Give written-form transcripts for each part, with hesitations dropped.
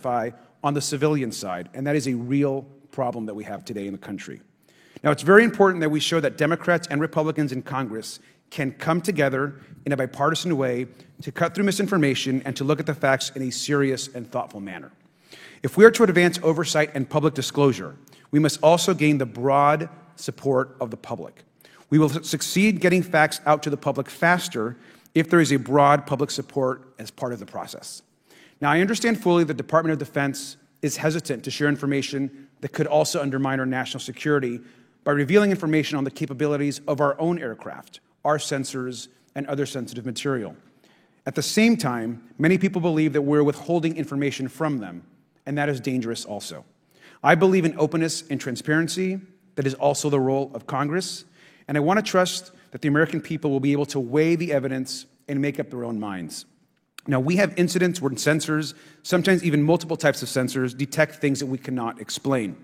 on the civilian side, and that is a real problem that we have today in the country. Now, it's very important that we show that Democrats and Republicans in Congress can come together in a bipartisan way to cut through misinformation and to look at the facts in a serious and thoughtful manner. If we are to advance oversight and public disclosure, we must also gain the broad support of the public. We will succeed getting facts out to the public faster if there is a broad public support as part of the process. Now, I understand fully the Department of Defense is hesitant to share information that could also undermine our national security by revealing information on the capabilities of our own aircraft, our sensors, and other sensitive material. At the same time, many people believe that we're withholding information from them, and that is dangerous also. I believe in openness and transparency. That is also the role of Congress, and I want to trust that the American people will be able to weigh the evidence and make up their own minds. Now, we have incidents where sensors, sometimes even multiple types of sensors, detect things that we cannot explain.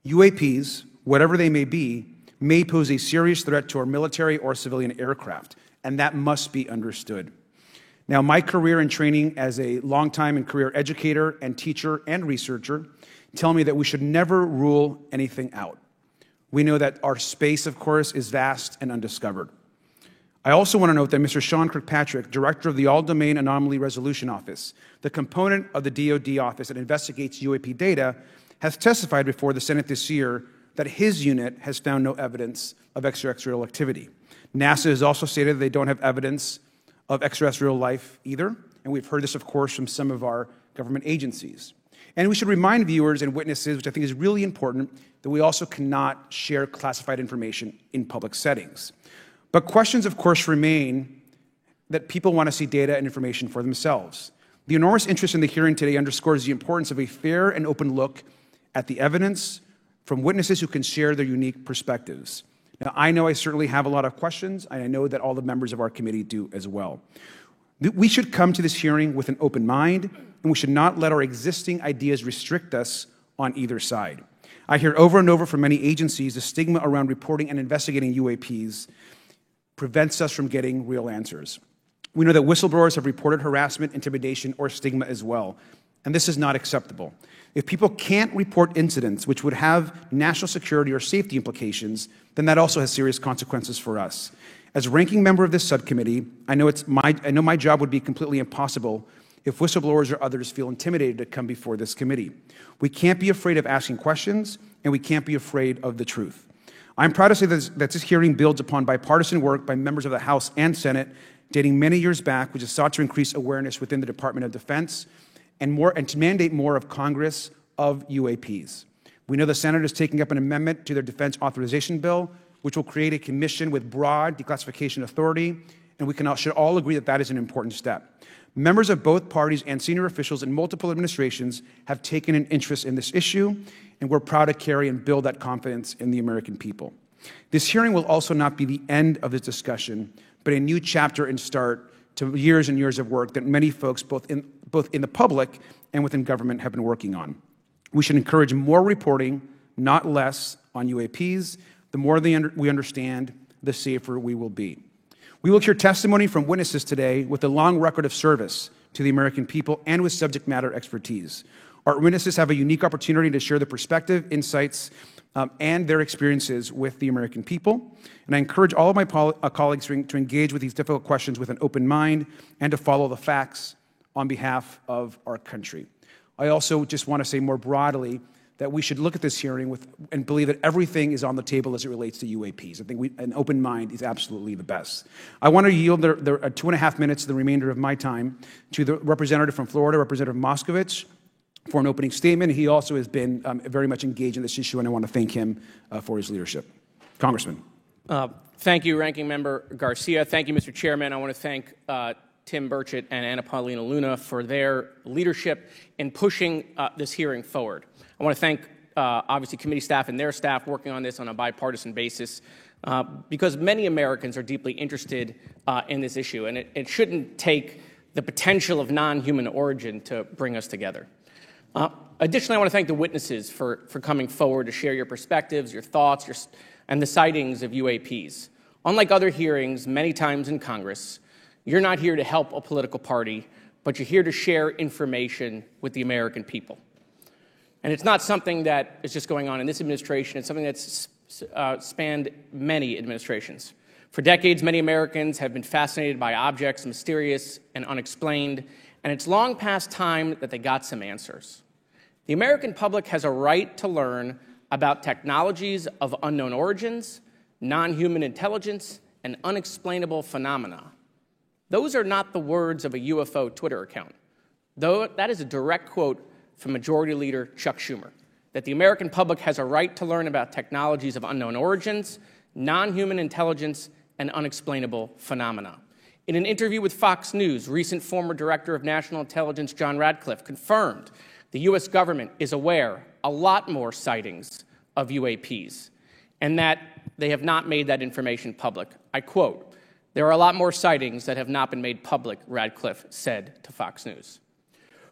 UAPs, whatever they may be, may pose a serious threat to our military or civilian aircraft, and that must be understood. Now, my career and training as a longtime and career educator and teacher and researcher tell me that we should never rule anything out. We know that our space, of course, is vast and undiscovered. I also want to note that Mr. Sean Kirkpatrick, director of the All-Domain Anomaly Resolution Office, the component of the DoD office that investigates UAP data, has testified before the Senate this year that his unit has found no evidence of extraterrestrial activity. NASA has also stated that they don't have evidence of extraterrestrial life either, and we've heard this, of course, from some of our government agencies. And we should remind viewers and witnesses, which I think is really important, that we also cannot share classified information in public settings. But questions, of course, remain that people want to see data and information for themselves. The enormous interest in the hearing today underscores the importance of a fair and open look at the evidence from witnesses who can share their unique perspectives. Now, I know I certainly have a lot of questions, and I know that all the members of our committee do as well. We should come to this hearing with an open mind, and we should not let our existing ideas restrict us on either side. I hear over and over from many agencies the stigma around reporting and investigating UAPs prevents us from getting real answers. We know that whistleblowers have reported harassment, intimidation, or stigma as well, and this is not acceptable. If people can't report incidents which would have national security or safety implications, then that also has serious consequences for us. As ranking member of this subcommittee, I know my job would be completely impossible if whistleblowers or others feel intimidated to come before this committee. We can't be afraid of asking questions, and we can't be afraid of the truth. I'm proud to say that this hearing builds upon bipartisan work by members of the House and Senate dating many years back, which has sought to increase awareness within the Department of Defense and to mandate more of Congress of UAPs. We know the Senate is taking up an amendment to their defense authorization bill, which will create a commission with broad declassification authority, and we should all agree that that is an important step. Members of both parties and senior officials in multiple administrations have taken an interest in this issue, and we're proud to carry and build that confidence in the American people. This hearing will also not be the end of this discussion, but a new chapter and start to years and years of work that many folks, both in the public and within government, have been working on. We should encourage more reporting, not less, on UAPs. The more we understand, the safer we will be. We will hear testimony from witnesses today with a long record of service to the American people and with subject matter expertise. Our witnesses have a unique opportunity to share their perspective, insights, and their experiences with the American people. And I encourage all of my colleagues to engage with these difficult questions with an open mind and to follow the facts on behalf of our country. I also just want to say more broadly that we should look at this hearing and believe that everything is on the table as it relates to UAPs. I think an open mind is absolutely the best. I want to yield the 2.5 minutes, the remainder of my time, to the representative from Florida, Representative Moskowitz, for an opening statement. He also has been very much engaged in this issue, and I want to thank him for his leadership. Congressman. Thank you, Ranking Member Garcia. Thank you, Mr. Chairman. I want to thank Tim Burchett and Anna Paulina Luna for their leadership in pushing this hearing forward. I want to thank, obviously, committee staff and their staff working on this on a bipartisan basis because many Americans are deeply interested in this issue, and it shouldn't take the potential of non-human origin to bring us together. Additionally, I want to thank the witnesses for coming forward to share your perspectives, your thoughts, and the sightings of UAPs. Unlike other hearings many times in Congress, you're not here to help a political party, but you're here to share information with the American people. And it's not something that is just going on in this administration. It's something that's spanned many administrations. For decades, many Americans have been fascinated by objects mysterious and unexplained, and it's long past time that they got some answers. The American public has a right to learn about technologies of unknown origins, non-human intelligence, and unexplainable phenomena. Those are not the words of a UFO Twitter account. Though that is a direct quote from Majority Leader Chuck Schumer, that the American public has a right to learn about technologies of unknown origins, non-human intelligence, and unexplainable phenomena. In an interview with Fox News, recent former Director of National Intelligence John Radcliffe confirmed the U.S. government is aware a lot more sightings of UAPs, and that they have not made that information public. I quote, "There are a lot more sightings that have not been made public," Radcliffe said to Fox News.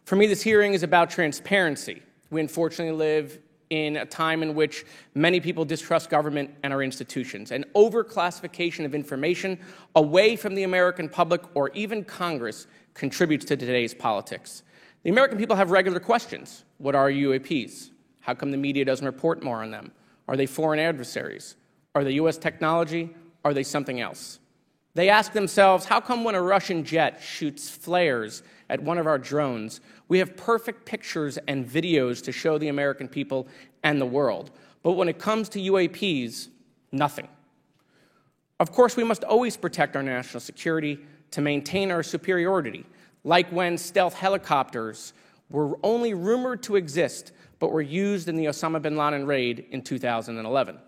For me, this hearing is about transparency. We unfortunately live in a time in which many people distrust government and our institutions. And overclassification of information away from the American public or even Congress contributes to today's politics. The American people have regular questions. What are UAPs? How come the media doesn't report more on them? Are they foreign adversaries? Are they U.S. technology? Are they something else? They ask themselves, how come when a Russian jet shoots flares at one of our drones, we have perfect pictures and videos to show the American people and the world, but when it comes to UAPs, nothing? Of course, we must always protect our national security to maintain our superiority, like when stealth helicopters were only rumored to exist but were used in the Osama bin Laden raid in 2011.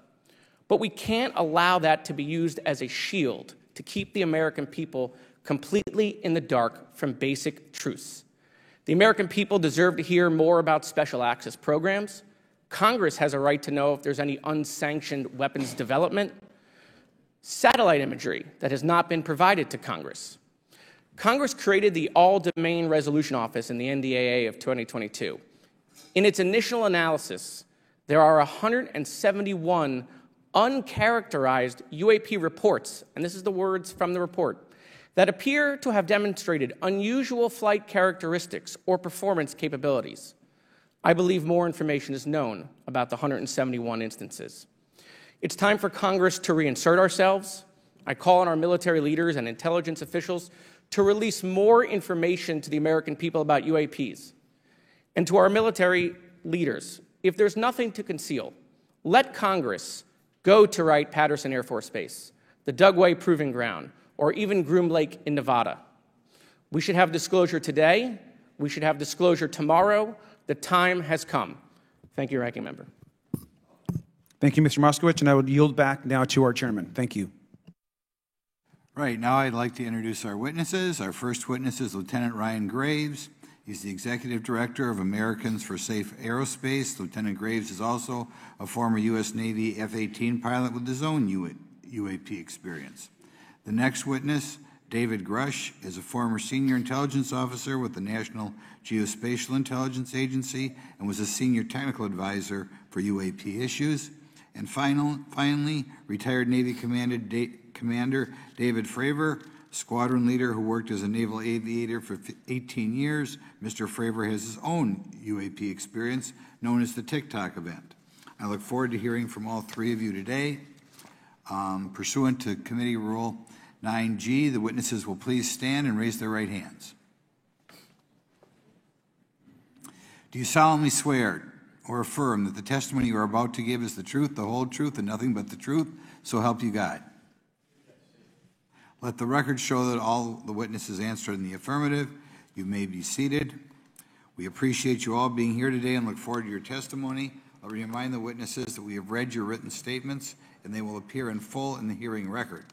But we can't allow that to be used as a shield to keep the American people completely in the dark from basic truths. The American people deserve to hear more about special access programs. Congress has a right to know if there's any unsanctioned weapons development. Satellite imagery that has not been provided to Congress. Congress created the All-Domain Resolution Office in the NDAA of 2022. In its initial analysis, there are 171 uncharacterized UAP reports, and this is the words from the report, that appear to have demonstrated unusual flight characteristics or performance capabilities. I believe more information is known about the 171 instances. It's time for Congress to reinsert ourselves. I call on our military leaders and intelligence officials to release more information to the American people about UAPs. And to our military leaders, if there's nothing to conceal, let Congress go to Wright-Patterson Air Force Base, the Dugway Proving Ground, or even Groom Lake in Nevada. We should have disclosure today. We should have disclosure tomorrow. The time has come. Thank you, Ranking Member. Thank you, Mr. Moskowitz, and I would yield back now to our chairman. Thank you. Right, now I'd like to introduce our witnesses. Our first witness is Lieutenant Ryan Graves. He's the Executive Director of Americans for Safe Aerospace. Lieutenant Graves is also a former U.S. Navy F-18 pilot with his own UAP experience. The next witness, David Grush, is a former senior intelligence officer with the National Geospatial Intelligence Agency and was a senior technical advisor for UAP issues. And finally, retired Navy Commander David Fravor, squadron leader who worked as a naval aviator for 18 years. Mr. Fravor has his own UAP experience, known as the TikTok event. I look forward to hearing from all three of you today. Pursuant to Committee Rule 9G, the witnesses will please stand and raise their right hands. Do you solemnly swear or affirm that the testimony you are about to give is the truth, the whole truth, and nothing but the truth, so help you God? Let the record show that all the witnesses answered in the affirmative. You may be seated. We appreciate you all being here today and look forward to your testimony. I'll remind the witnesses that we have read your written statements and they will appear in full in the hearing record.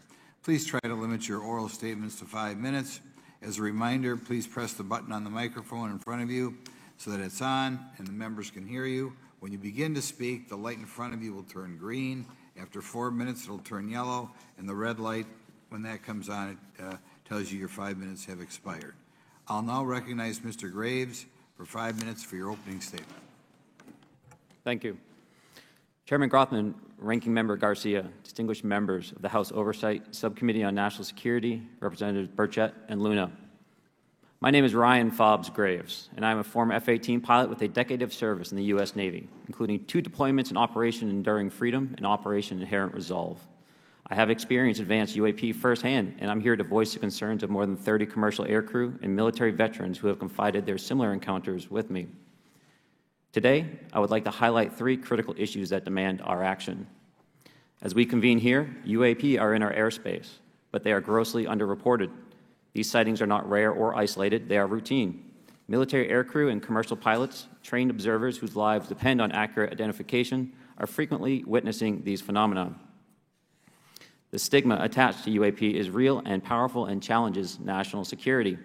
Please try to limit your oral statements to 5 minutes. As a reminder, please press the button on the microphone in front of you so that it's on and the members can hear you. When you begin to speak, the light in front of you will turn green. After 4 minutes, it'll turn yellow, and the red light, when that comes on, it tells you your 5 minutes have expired. I'll now recognize Mr. Graves for 5 minutes for your opening statement. Thank you. Chairman Grothman, Ranking Member Garcia, distinguished members of the House Oversight Subcommittee on National Security, Representatives Burchett and Luna. My name is Ryan Fobbs Graves, and I'm a former F-18 pilot with a decade of service in the U.S. Navy, including 2 deployments in Operation Enduring Freedom and Operation Inherent Resolve. I have experienced advanced UAP firsthand, and I'm here to voice the concerns of more than 30 commercial aircrew and military veterans who have confided their similar encounters with me. Today, I would like to highlight 3 critical issues that demand our action. As we convene here, UAP are in our airspace, but they are grossly underreported. These sightings are not rare or isolated, they are routine. Military aircrew and commercial pilots, trained observers whose lives depend on accurate identification, are frequently witnessing these phenomena. The stigma attached to UAP is real and powerful and challenges national security.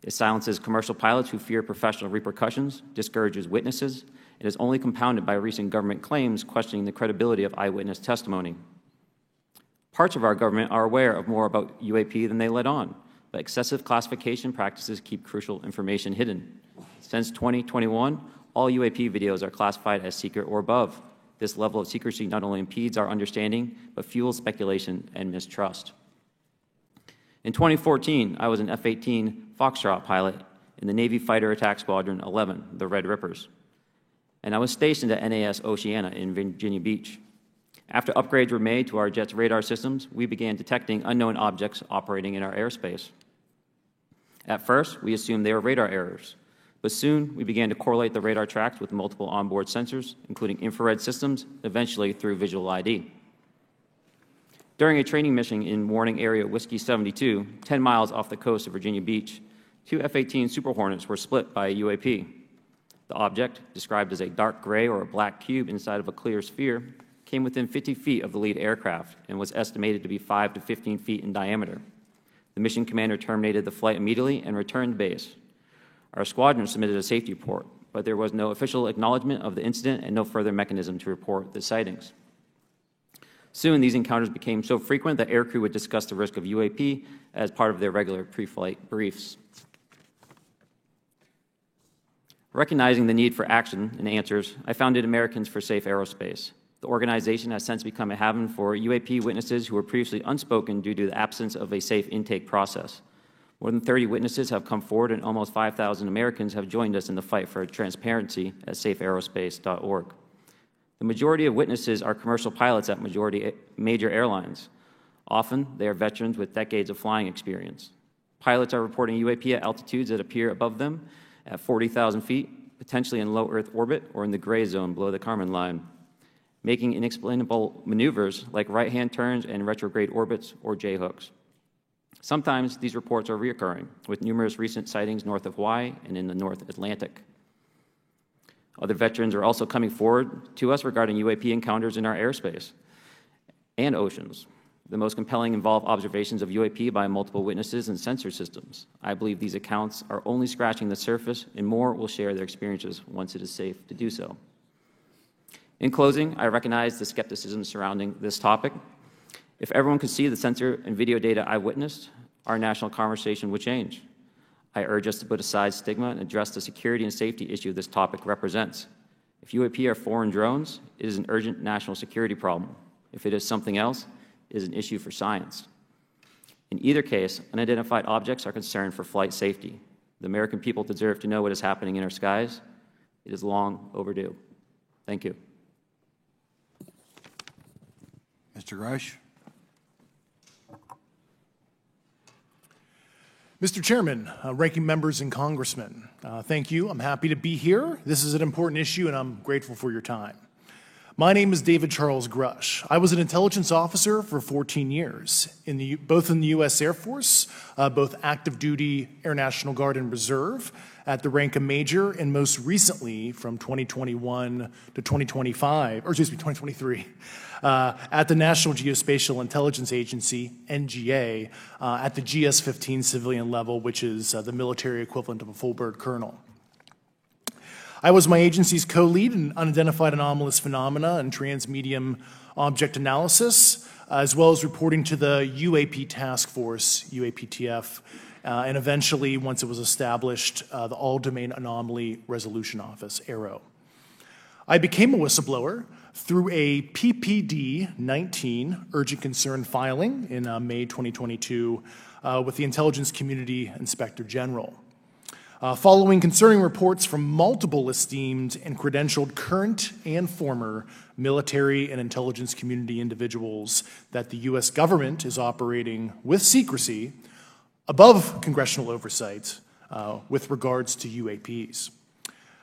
It silences commercial pilots who fear professional repercussions, discourages witnesses, and is only compounded by recent government claims questioning the credibility of eyewitness testimony. Parts of our government are aware of more about UAP than they let on, but excessive classification practices keep crucial information hidden. Since 2021, all UAP videos are classified as secret or above. This level of secrecy not only impedes our understanding, but fuels speculation and mistrust. In 2014, I was an F-18 Foxtrot pilot in the Navy Fighter Attack Squadron 11, the Red Rippers, and I was stationed at NAS Oceana in Virginia Beach. After upgrades were made to our jet's radar systems, we began detecting unknown objects operating in our airspace. At first, we assumed they were radar errors, but soon we began to correlate the radar tracks with multiple onboard sensors, including infrared systems, eventually through visual ID. During a training mission in Warning Area Whiskey 72, 10 miles off the coast of Virginia Beach, 2 F-18 Super Hornets were split by a UAP. The object, described as a dark gray or a black cube inside of a clear sphere, came within 50 feet of the lead aircraft and was estimated to be 5 to 15 feet in diameter. The mission commander terminated the flight immediately and returned to base. Our squadron submitted a safety report, but there was no official acknowledgement of the incident and no further mechanism to report the sightings. Soon, these encounters became so frequent that aircrew would discuss the risk of UAP as part of their regular pre-flight briefs. Recognizing the need for action and answers, I founded Americans for Safe Aerospace. The organization has since become a haven for UAP witnesses who were previously unspoken due to the absence of a safe intake process. More than 30 witnesses have come forward, and almost 5,000 Americans have joined us in the fight for transparency at safeaerospace.org. The majority of witnesses are commercial pilots at major airlines. Often, they are veterans with decades of flying experience. Pilots are reporting UAP at altitudes that appear above them at 40,000 feet, potentially in low Earth orbit or in the gray zone below the Kármán line, making inexplainable maneuvers like right-hand turns and retrograde orbits or J-hooks. Sometimes these reports are reoccurring, with numerous recent sightings north of Hawaii and in the North Atlantic. Other veterans are also coming forward to us regarding UAP encounters in our airspace and oceans. The most compelling involve observations of UAP by multiple witnesses and sensor systems. I believe these accounts are only scratching the surface, and more will share their experiences once it is safe to do so. In closing, I recognize the skepticism surrounding this topic. If everyone could see the sensor and video data I witnessed, our national conversation would change. I urge us to put aside stigma and address the security and safety issue this topic represents. If UAP are foreign drones, it is an urgent national security problem. If it is something else, it is an issue for science. In either case, unidentified objects are concerned for flight safety. The American people deserve to know what is happening in our skies. It is long overdue. Thank you. Mr. Grush. Mr. Chairman, ranking members and congressmen, thank you. I'm happy to be here. This is an important issue, and I'm grateful for your time. My name is David Charles Grush. I was an intelligence officer for 14 years, both in the U.S. Air Force, both active duty, Air National Guard, and Reserve, at the rank of major, and most recently from 2021 to 2023, at the National Geospatial Intelligence Agency, NGA, at the GS-15 civilian level, which is the military equivalent of a full bird colonel. I was my agency's co-lead in unidentified anomalous phenomena and transmedium object analysis, as well as reporting to the UAP task force, UAPTF, and eventually, once it was established, the All-Domain Anomaly Resolution Office, AARO. I became a whistleblower through a PPD-19 urgent concern filing in May 2022 with the Intelligence Community Inspector General. following concerning reports from multiple esteemed and credentialed current and former military and intelligence community individuals that the U.S. government is operating with secrecy above congressional oversight with regards to UAPs.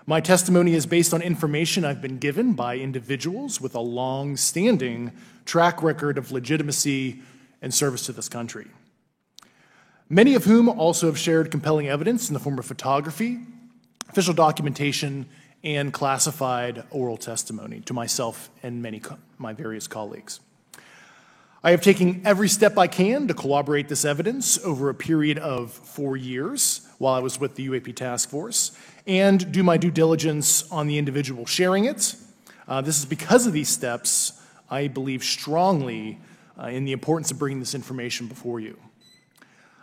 My testimony is based on information I've been given by individuals with a long-standing track record of legitimacy and service to this country, many of whom also have shared compelling evidence in the form of photography, official documentation, and classified oral testimony to myself and my various colleagues. I have taken every step I can to corroborate this evidence over a period of 4 years while I was with the UAP Task Force and do my due diligence on the individual sharing it. This is because of these steps, I believe strongly in the importance of bringing this information before you.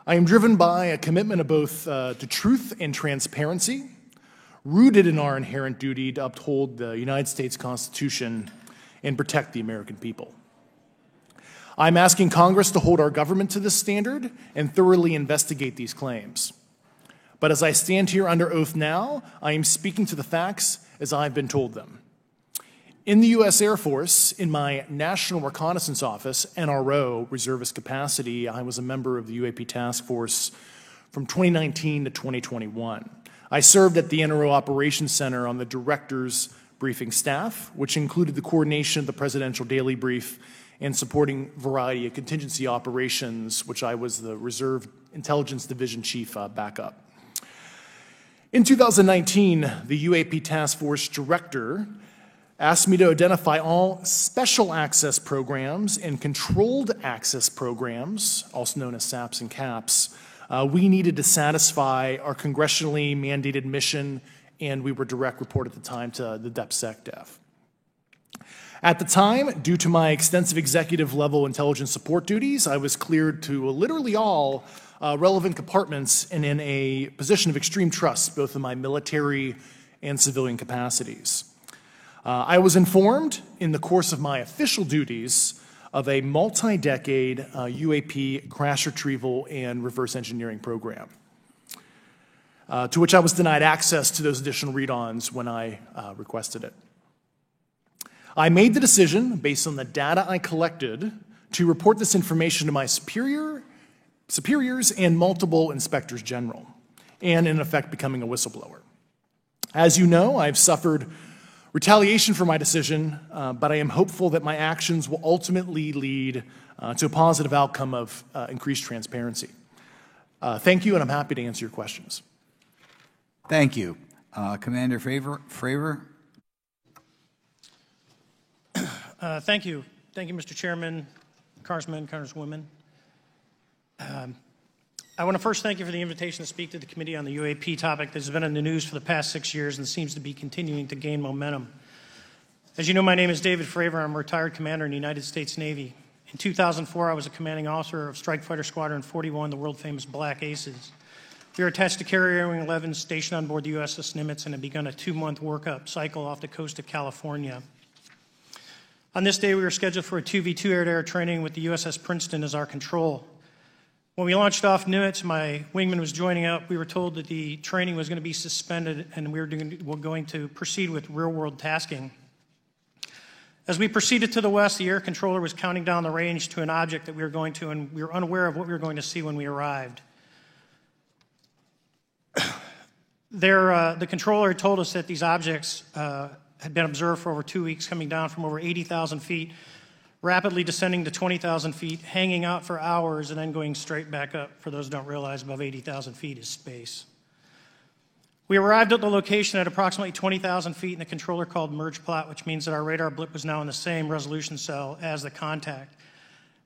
I am driven by a commitment of both to truth and transparency, rooted in our inherent duty to uphold the United States Constitution and protect the American people. I'm asking Congress to hold our government to this standard and thoroughly investigate these claims. But as I stand here under oath now, I am speaking to the facts as I've been told them. In the U.S. Air Force, in my National Reconnaissance Office, NRO, reservist capacity, I was a member of the UAP Task Force from 2019 to 2021. I served at the NRO Operations Center on the Director's Briefing Staff, which included the coordination of the Presidential Daily Brief and supporting a variety of contingency operations, which I was the Reserve Intelligence Division Chief backup. In 2019, the UAP Task Force Director asked me to identify all special access programs and controlled access programs, also known as SAPs and CAPs, we needed to satisfy our congressionally mandated mission, and we were direct report at the time to the DepSecDef. At the time, due to my extensive executive level intelligence support duties, I was cleared to literally all relevant compartments and in a position of extreme trust, both in my military and civilian capacities. I was informed in the course of my official duties of a multi-decade UAP crash retrieval and reverse engineering program, to which I was denied access to those additional read-ons when I requested it. I made the decision, based on the data I collected, to report this information to my superiors and multiple inspectors general, and in effect becoming a whistleblower. As you know, I've suffered retaliation for my decision, but I am hopeful that my actions will ultimately lead to a positive outcome of increased transparency. Thank you, and I'm happy to answer your questions. Thank you. Commander Fravor. Thank you. Thank you, Mr. Chairman, Congressmen, Congresswomen. I want to first thank you for the invitation to speak to the committee on the UAP topic that has been in the news for the past 6 years and seems to be continuing to gain momentum. As you know, my name is David Fravor. I'm a retired commander in the United States Navy. In 2004, I was a commanding officer of Strike Fighter Squadron 41, the world-famous Black Aces. We were attached to Carrier Wing 11, stationed on board the USS Nimitz, and had begun a 2-month workup cycle off the coast of California. On this day, we were scheduled for a 2v2 air-to-air training with the USS Princeton as our control. When we launched off Nimitz, my wingman was joining up. We were told that the training was going to be suspended and we were going to proceed with real-world tasking. As we proceeded to the west, the air controller was counting down the range to an object that we were going to, and we were unaware of what we were going to see when we arrived. The controller had told us that these objects had been observed for over 2 weeks, coming down from over 80,000 feet, rapidly descending to 20,000 feet, hanging out for hours, and then going straight back up. For those who don't realize, above 80,000 feet is space. We arrived at the location at approximately 20,000 feet, and the controller called merge plot, which means that our radar blip was now in the same resolution cell as the contact.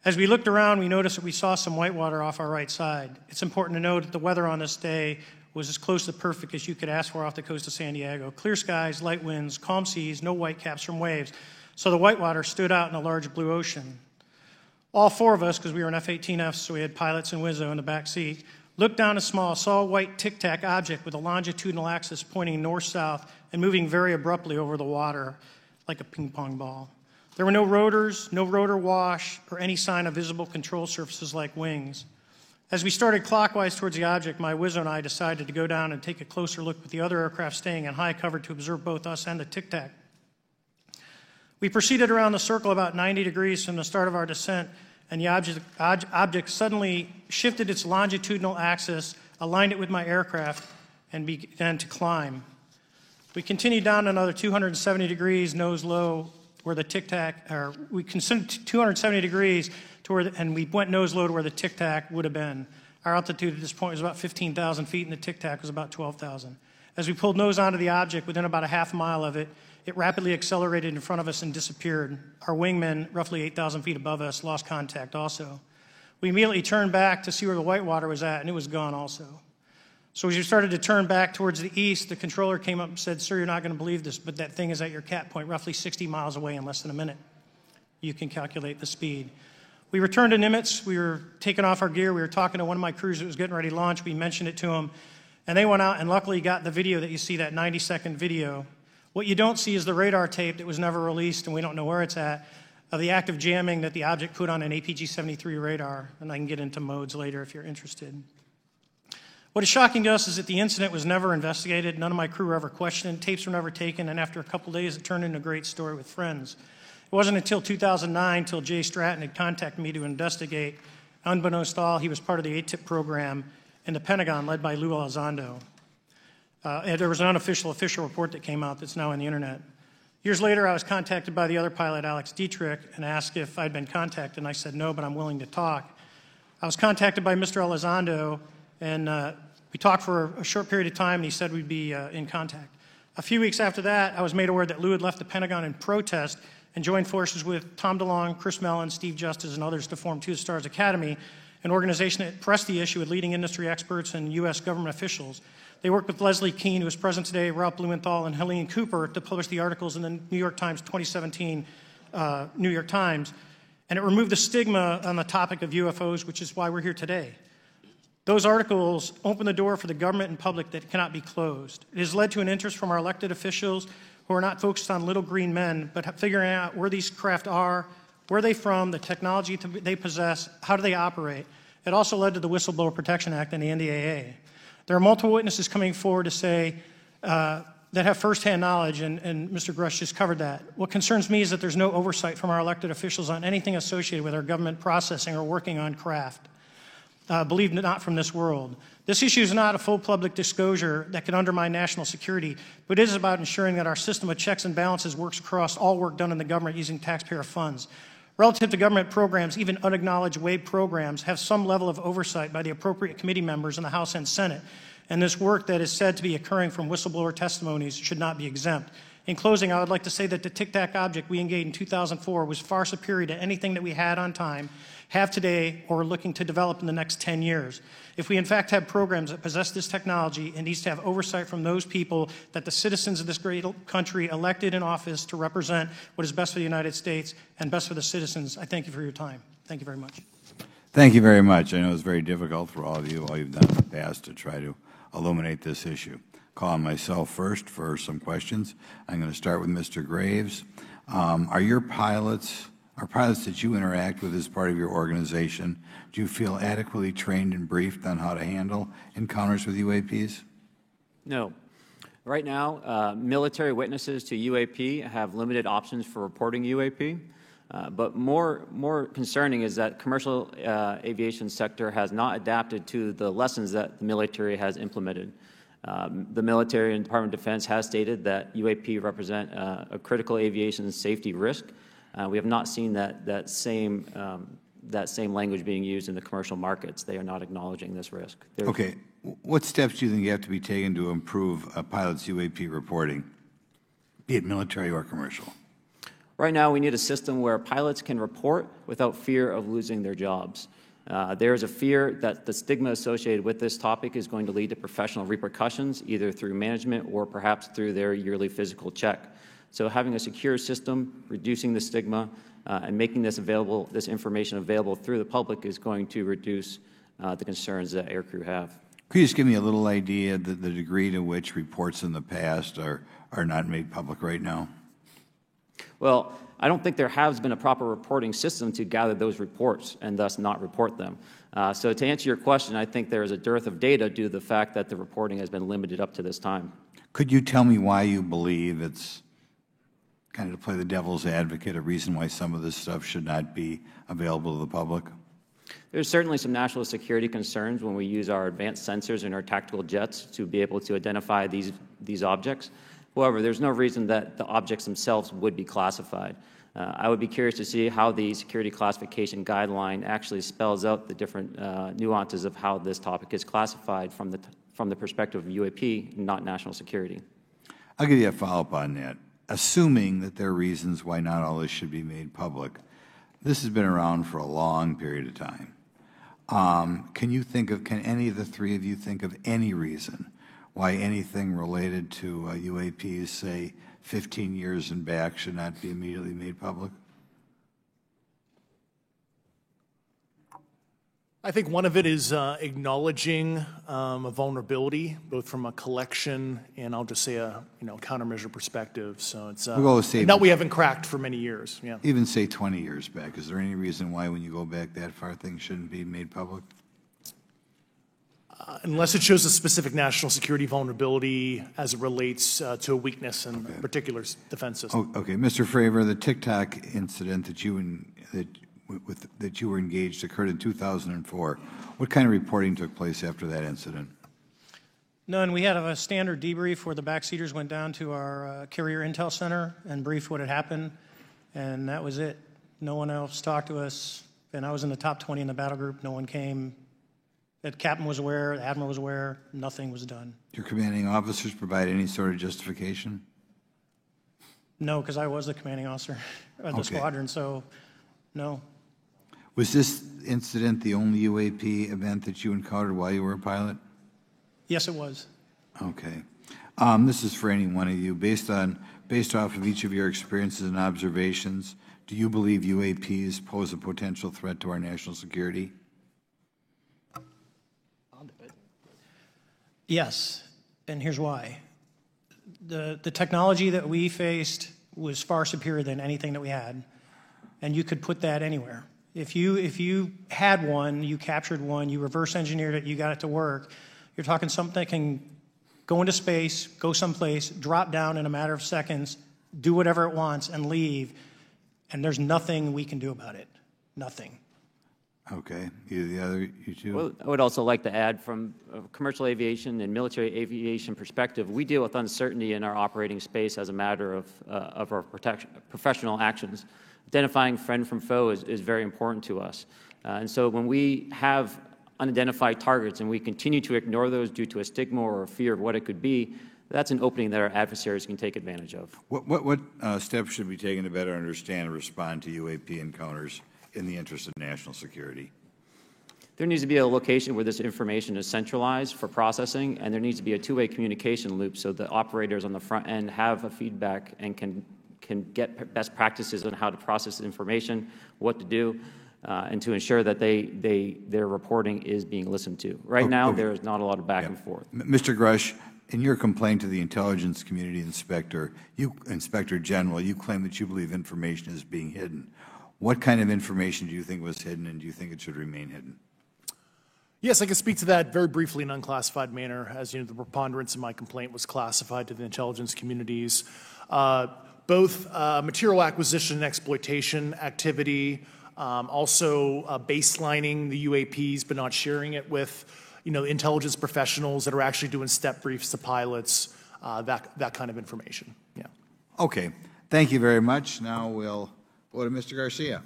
As we looked around, we noticed that we saw some whitewater off our right side. It's important to note that the weather on this day was as close to perfect as you could ask for off the coast of San Diego. Clear skies, light winds, calm seas, no whitecaps from waves. So the whitewater stood out in a large blue ocean. All 4 of us, because we were in F-18Fs, so we had pilots and Wizzo in the back seat, looked down and saw a white tic-tac object with a longitudinal axis pointing north-south and moving very abruptly over the water like a ping-pong ball. There were no rotors, no rotor wash, or any sign of visible control surfaces like wings. As we started clockwise towards the object, my Wizzo and I decided to go down and take a closer look with the other aircraft staying in high cover to observe both us and the Tic Tac. We proceeded around the circle about 90 degrees from the start of our descent, and the object suddenly shifted its longitudinal axis, aligned it with my aircraft, and began to climb. We continued down another 270 degrees, nose low, where the Tic Tac, or we considered 270 degrees to where, and we went nose low to where the Tic Tac would have been. Our altitude at this point was about 15,000 feet, and the Tic Tac was about 12,000. As we pulled nose onto the object, within about a half mile of it, it rapidly accelerated in front of us and disappeared. Our wingmen, roughly 8,000 feet above us, lost contact also. We immediately turned back to see where the white water was at, and it was gone also. So as we started to turn back towards the east, the controller came up and said, "Sir, you're not going to believe this, but that thing is at your cap point, roughly 60 miles away in less than a minute. You can calculate the speed." We returned to Nimitz. We were taking off our gear. We were talking to one of my crews that was getting ready to launch. We mentioned it to them, and they went out and luckily got the video that you see, that 90-second video. What you don't see is the radar tape that was never released, and we don't know where it's at, of the active jamming that the object put on an APG-73 radar, and I can get into modes later if you're interested. What is shocking to us is that the incident was never investigated. None of my crew were ever questioned. Tapes were never taken, and after a couple days, it turned into a great story with friends. It wasn't until 2009 until Jay Stratton had contacted me to investigate. Unbeknownst to all, he was part of the ATIP program in the Pentagon led by Lou Elizondo. And there was an official report that came out that's now on the internet. Years later, I was contacted by the other pilot, Alex Dietrich, and asked if I'd been contacted, and I said no, but I'm willing to talk. I was contacted by Mr. Elizondo, and we talked for a short period of time, and he said we'd be in contact. A few weeks after that, I was made aware that Lou had left the Pentagon in protest and joined forces with Tom DeLonge, Chris Mellon, Steve Justice, and others to form Two Stars Academy, an organization that pressed the issue with leading industry experts and U.S. government officials. They worked with Leslie Kean, who is present today, Ralph Blumenthal, and Helene Cooper to publish the articles in the New York Times 2017 New York Times, and it removed the stigma on the topic of UFOs, which is why we're here today. Those articles open the door for the government and public that cannot be closed. It has led to an interest from our elected officials who are not focused on little green men, but figuring out where these craft are, where are they from, the technology they possess, how do they operate. It also led to the Whistleblower Protection Act and the NDAA. There are multiple witnesses coming forward to say that have firsthand knowledge, and Mr. Grush just covered that. What concerns me is that there's no oversight from our elected officials on anything associated with our government processing or working on craft. Believe it or not, from this world. This issue is not a full public disclosure that can undermine national security, but it is about ensuring that our system of checks and balances works across all work done in the government using taxpayer funds. Relative to government programs, even unacknowledged WAVE programs have some level of oversight by the appropriate committee members in the House and Senate, and this work that is said to be occurring from whistleblower testimonies should not be exempt. In closing, I would like to say that the Tic Tac object we engaged in 2004 was far superior to anything that we had on time, have today, or are looking to develop in the next 10 years. If we in fact have programs that possess this technology, it needs to have oversight from those people that the citizens of this great country elected in office to represent what is best for the United States and best for the citizens. I thank you for your time. Thank you very much. Thank you very much. I know it's very difficult for all of you, all you've done in the past to try to illuminate this issue. Call on myself first for some questions. I'm going to start with Mr. Graves. Are pilots that you interact with as part of your organization, do you feel adequately trained and briefed on how to handle encounters with UAPs? No. Right now, military witnesses to UAP have limited options for reporting UAP, but more concerning is that commercial aviation sector has not adapted to the lessons that the military has implemented. The military and Department of Defense has stated that UAP represent a critical aviation safety risk. We have not seen that same language being used in the commercial markets. They are not acknowledging this risk. Okay. What steps do you think you have to be taken to improve a pilot's UAP reporting, be it military or commercial? Right now, we need a system where pilots can report without fear of losing their jobs. There is a fear that the stigma associated with this topic is going to lead to professional repercussions, either through management or perhaps through their yearly physical check. So having a secure system, reducing the stigma, and making this information available through the public is going to reduce the concerns that aircrew have. Could you just give me a little idea of the degree to which reports in the past are not made public right now? Well, I don't think there has been a proper reporting system to gather those reports and thus not report them. So to answer your question, I think there is a dearth of data due to the fact that the reporting has been limited up to this time. Could you tell me why you believe it's, kind of to play the devil's advocate, a reason why some of this stuff should not be available to the public? There's certainly some national security concerns when we use our advanced sensors in our tactical jets to be able to identify these objects. However, there's no reason that the objects themselves would be classified. I would be curious to see how the security classification guideline actually spells out the different nuances of how this topic is classified from the perspective of UAP, not national security. I'll give you a follow-up on that. Assuming that there are reasons why not all this should be made public, this has been around for a long period of time. Can any of the three of you think of any reason why anything related to UAPs, say 15 years and back, should not be immediately made public? I think one of it is acknowledging a vulnerability, both from a collection and I'll just say a countermeasure perspective. So it's that we haven't cracked for many years. Yeah. Even say 20 years back. Is there any reason why, when you go back that far, things shouldn't be made public? Unless it shows a specific national security vulnerability as it relates to a weakness in a particular defense system. Oh, okay, Mr. Fravor, the TikTok incident that you were engaged occurred in 2004. What kind of reporting took place after that incident? None. We had a standard debrief where the backseaters went down to our carrier intel center and briefed what had happened, and that was it. No one else talked to us, and I was in the top 20 in the battle group. No one came. The captain was aware, the admiral was aware, nothing was done. Your commanding officers provide any sort of justification? No, because I was the commanding officer of the squadron, so no. Was this incident the only UAP event that you encountered while you were a pilot? Yes, it was. Okay. This is for any one of you. Based off of each of your experiences and observations, do you believe UAPs pose a potential threat to our national security? Yes, and here's why. The technology that we faced was far superior than anything that we had, and you could put that anywhere. If you had one, you captured one, you reverse engineered it, you got it to work, you're talking something that can go into space, go someplace, drop down in a matter of seconds, do whatever it wants, and leave, and there's nothing we can do about it. Nothing. Okay. You two? Well, I would also like to add, from a commercial aviation and military aviation perspective, we deal with uncertainty in our operating space as a matter of our professional actions. Identifying friend from foe is very important to us. And so when we have unidentified targets and we continue to ignore those due to a stigma or a fear of what it could be, that's an opening that our adversaries can take advantage of. What steps should be taken to better understand and respond to UAP encounters in the interest of national security? There needs to be a location where this information is centralized for processing, and there needs to be a two-way communication loop so the operators on the front end have a feedback and can get best practices on how to process information, what to do, and to ensure that their reporting is being listened to. Right now, there is not a lot of back and forth. Mr. Grush, in your complaint to the Intelligence Community Inspector General, you claim that you believe information is being hidden. What kind of information do you think was hidden, and do you think it should remain hidden? Yes, I can speak to that very briefly in an unclassified manner. As you know, the preponderance of my complaint was classified to the intelligence communities. Both material acquisition and exploitation activity, also baselining the UAPs but not sharing it with intelligence professionals that are actually doing step briefs to pilots, that kind of information. Yeah. Okay. Thank you very much. Now we'll go to Mr. Garcia.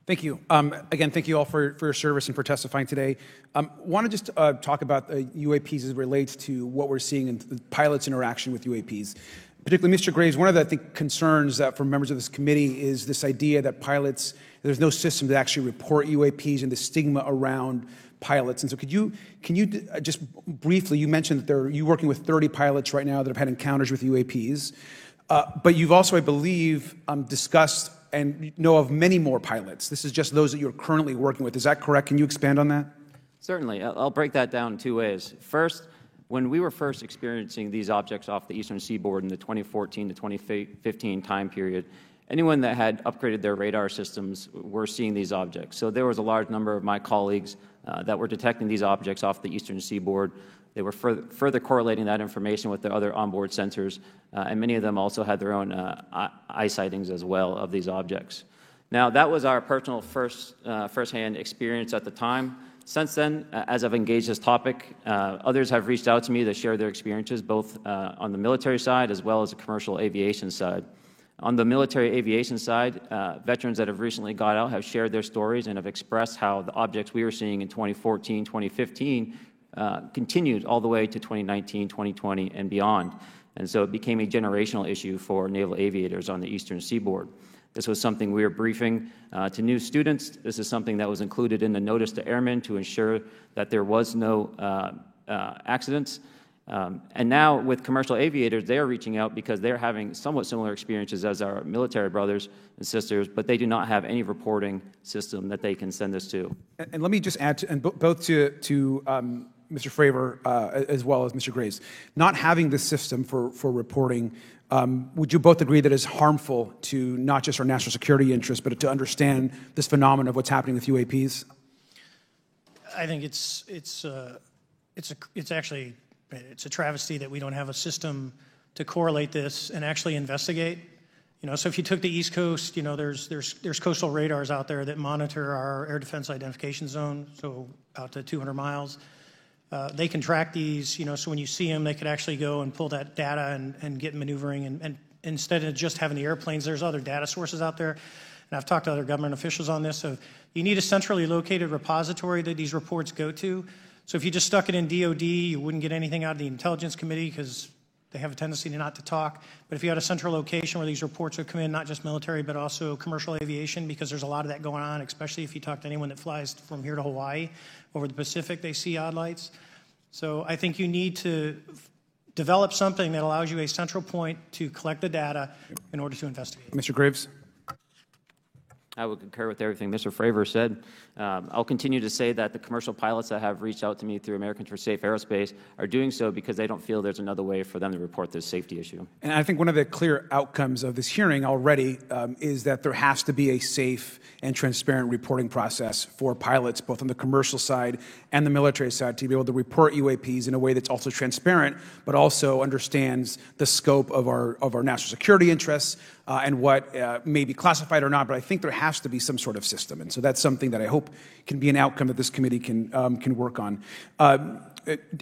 Thank you. Again, thank you all for your service and for testifying today. Want to just talk about UAPs as it relates to what we're seeing in the pilots' interaction with UAPs. Particularly, Mr. Graves, one of the, I think, concerns for members of this committee is this idea that pilots, there's no system to actually report UAPs and the stigma around pilots. And so can you just briefly, you mentioned that you're working with 30 pilots right now that have had encounters with UAPs, but you've also, I believe, discussed and know of many more pilots. This is just those that you're currently working with. Is that correct? Can you expand on that? Certainly. I'll break that down in two ways. First, when we were first experiencing these objects off the eastern seaboard in the 2014 to 2015 time period, anyone that had upgraded their radar systems were seeing these objects. So there was a large number of my colleagues that were detecting these objects off the eastern seaboard. They were further correlating that information with their other onboard sensors, and many of them also had their own eye sightings as well of these objects. Now, that was our personal firsthand experience at the time. Since then, as I've engaged this topic, others have reached out to me to share their experiences, both on the military side as well as the commercial aviation side. On the military aviation side, veterans that have recently got out have shared their stories and have expressed how the objects we were seeing in 2014, 2015 continued all the way to 2019, 2020, and beyond. And so it became a generational issue for naval aviators on the eastern seaboard. This was something we were briefing to new students. This is something that was included in the notice to airmen to ensure that there was no accidents. And now with commercial aviators, they're reaching out because they're having somewhat similar experiences as our military brothers and sisters, but they do not have any reporting system that they can send us to. And let me just add, both to Mr. Fravor as well as Mr. Graves, not having this system for reporting, would you both agree that it's harmful to not just our national security interests, but to understand this phenomenon of what's happening with UAPs? I think it's actually a travesty that we don't have a system to correlate this and actually investigate. You know, so if you took the East Coast, you know, there's coastal radars out there that monitor our air defense identification zone, so out to 200 miles. They can track these, you know, so when you see them, they could actually go and pull that data and get maneuvering. And instead of just having the airplanes, there's other data sources out there. And I've talked to other government officials on this. So you need a centrally located repository that these reports go to. So if you just stuck it in DOD, you wouldn't get anything out of the Intelligence Committee because they have a tendency not to talk. But if you had a central location where these reports would come in, not just military, but also commercial aviation, because there's a lot of that going on, especially if you talk to anyone that flies from here to Hawaii, over the Pacific, they see odd lights. So I think you need to develop something that allows you a central point to collect the data in order to investigate. Mr. Graves? I would concur with everything Mr. Fravor said. I'll continue to say that the commercial pilots that have reached out to me through Americans for Safe Aerospace are doing so because they don't feel there's another way for them to report this safety issue. And I think one of the clear outcomes of this hearing already is that there has to be a safe and transparent reporting process for pilots, both on the commercial side and the military side, to be able to report UAPs in a way that's also transparent, but also understands the scope of our national security interests and what may be classified or not. But I think there has to be some sort of system, and so that's something that I hope can be an outcome that this committee can work on.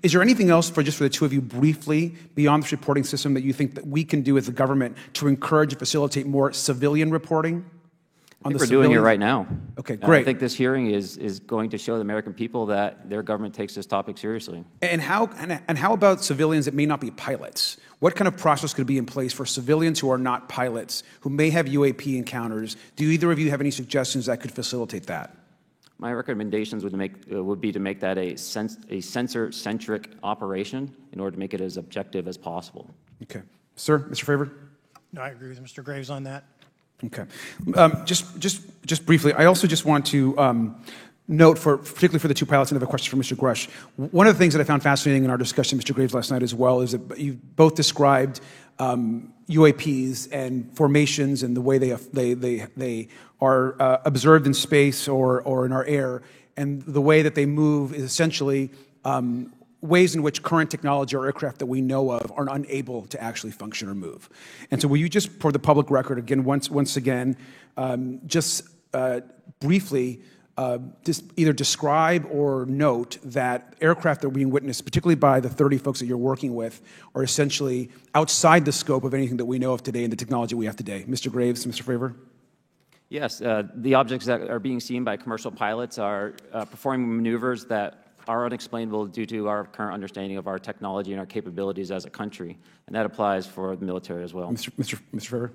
Is there anything else for the two of you briefly beyond this reporting system that you think that we can do as a government to encourage and facilitate more civilian reporting? I think we're doing it right now. Okay, great. I think this hearing is going to show the American people that their government takes this topic seriously. And how about civilians that may not be pilots? What kind of process could be in place for civilians who are not pilots, who may have UAP encounters? Do either of you have any suggestions that could facilitate that? My recommendations would be to make that a sensor-centric operation in order to make it as objective as possible. Okay. Sir, Mr. Fravor? No, I agree with Mr. Graves on that. Okay. Just briefly, I also just want to note, particularly for the two pilots, and I have a question for Mr. Grush. One of the things that I found fascinating in our discussion, Mr. Graves, last night as well, is that you both described UAPs and formations and the way they are observed in space or in our air, and the way that they move is essentially ways in which current technology or aircraft that we know of are unable to actually function or move. And so will you just, for the public record, again, once again, briefly just either describe or note that aircraft that are being witnessed, particularly by the 30 folks that you're working with, are essentially outside the scope of anything that we know of today and the technology we have today. Mr. Graves, Mr. Fravor? Yes, the objects that are being seen by commercial pilots are performing maneuvers that are unexplainable due to our current understanding of our technology and our capabilities as a country, and that applies for the military as well. Mr. Fravor?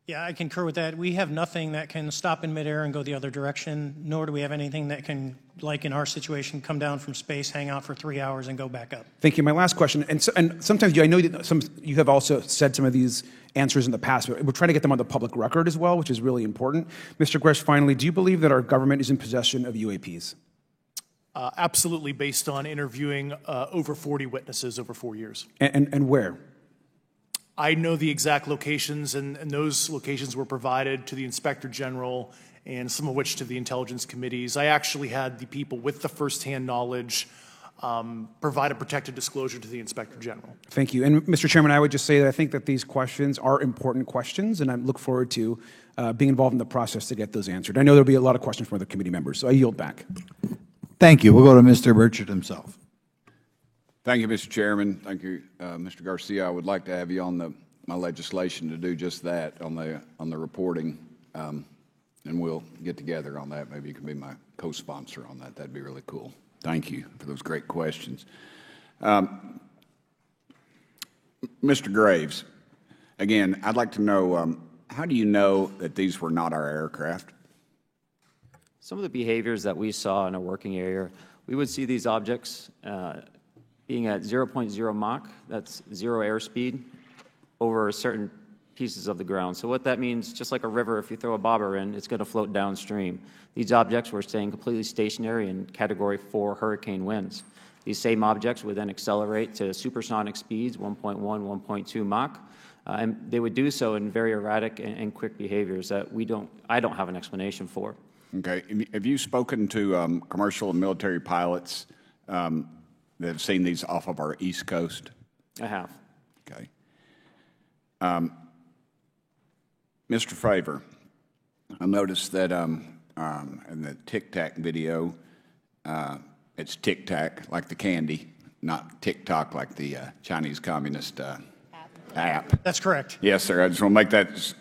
Yeah, I concur with that. We have nothing that can stop in midair and go the other direction, nor do we have anything that can, like in our situation, come down from space, hang out for 3 hours, and go back up. Thank you. My last question, and sometimes I know that you have also said some of these answers in the past, but we're trying to get them on the public record as well, which is really important. Mr. Gresh, finally, do you believe that our government is in possession of UAPs? Absolutely, based on interviewing over 40 witnesses over 4 years. And where? I know the exact locations, and those locations were provided to the Inspector General and some of which to the intelligence committees. I actually had the people with the firsthand knowledge provide a protected disclosure to the Inspector General. Thank you. And Mr. Chairman, I would just say that I think that these questions are important questions, and I look forward to being involved in the process to get those answered. I know there'll be a lot of questions from other committee members, so I yield back. Thank you. We'll go to Mr. Burchett himself. Thank you, Mr. Chairman. Thank you, Mr. Garcia. I would like to have you on my legislation to do just that on the reporting, and we'll get together on that. Maybe you can be my co-sponsor on that. That'd be really cool. Thank you for those great questions. Mr. Graves, again, I'd like to know, how do you know that these were not our aircraft? Some of the behaviors that we saw in a working area, we would see these objects being at 0.0 Mach, that's 0 airspeed, over certain pieces of the ground. So what that means, just like a river, if you throw a bobber in, it's going to float downstream. These objects were staying completely stationary in Category 4 hurricane winds. These same objects would then accelerate to supersonic speeds, 1.1, 1.2 Mach, and they would do so in very erratic and quick behaviors that I don't have an explanation for. Okay. Have you spoken to commercial and military pilots that have seen these off of our East Coast? I have. Okay. Mr. Favor, I noticed that in the Tic Tac video, it's Tic Tac like the candy, not TikTok like the Chinese Communist app. That's correct. Yes, sir. I just want to make that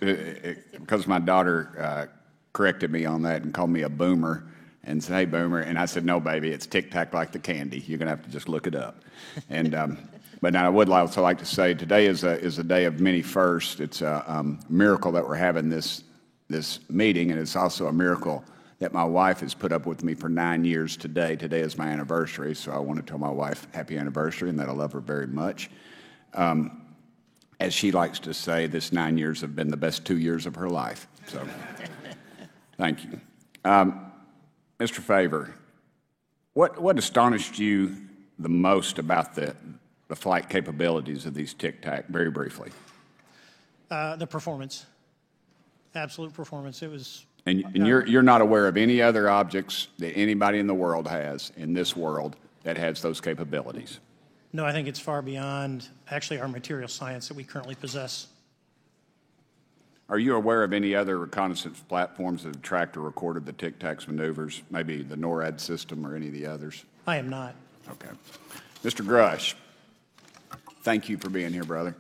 because my daughter corrected me on that and called me a boomer and said, "Hey, boomer," and I said, "No, baby, it's Tic Tac like the candy. You're going to have to just look it up." And but now I would also like to say today is a day of many firsts. It's a miracle that we're having this meeting, and it's also a miracle that my wife has put up with me for 9 years today. Today is my anniversary, so I want to tell my wife happy anniversary and that I love her very much. As she likes to say, this 9 years have been the best 2 years of her life. So thank you. Mr. Favor, what astonished you the most about the flight capabilities of these Tic Tac, very briefly? The performance, absolute performance. It was. And you're not aware of any other objects that anybody in the world has, in this world, that has those capabilities? No, I think it's far beyond actually our material science that we currently possess. Are you aware of any other reconnaissance platforms that have tracked or recorded the Tic Tac's maneuvers, maybe the NORAD system or any of the others? I am not. Okay. Mr. Grush, thank you for being here, brother.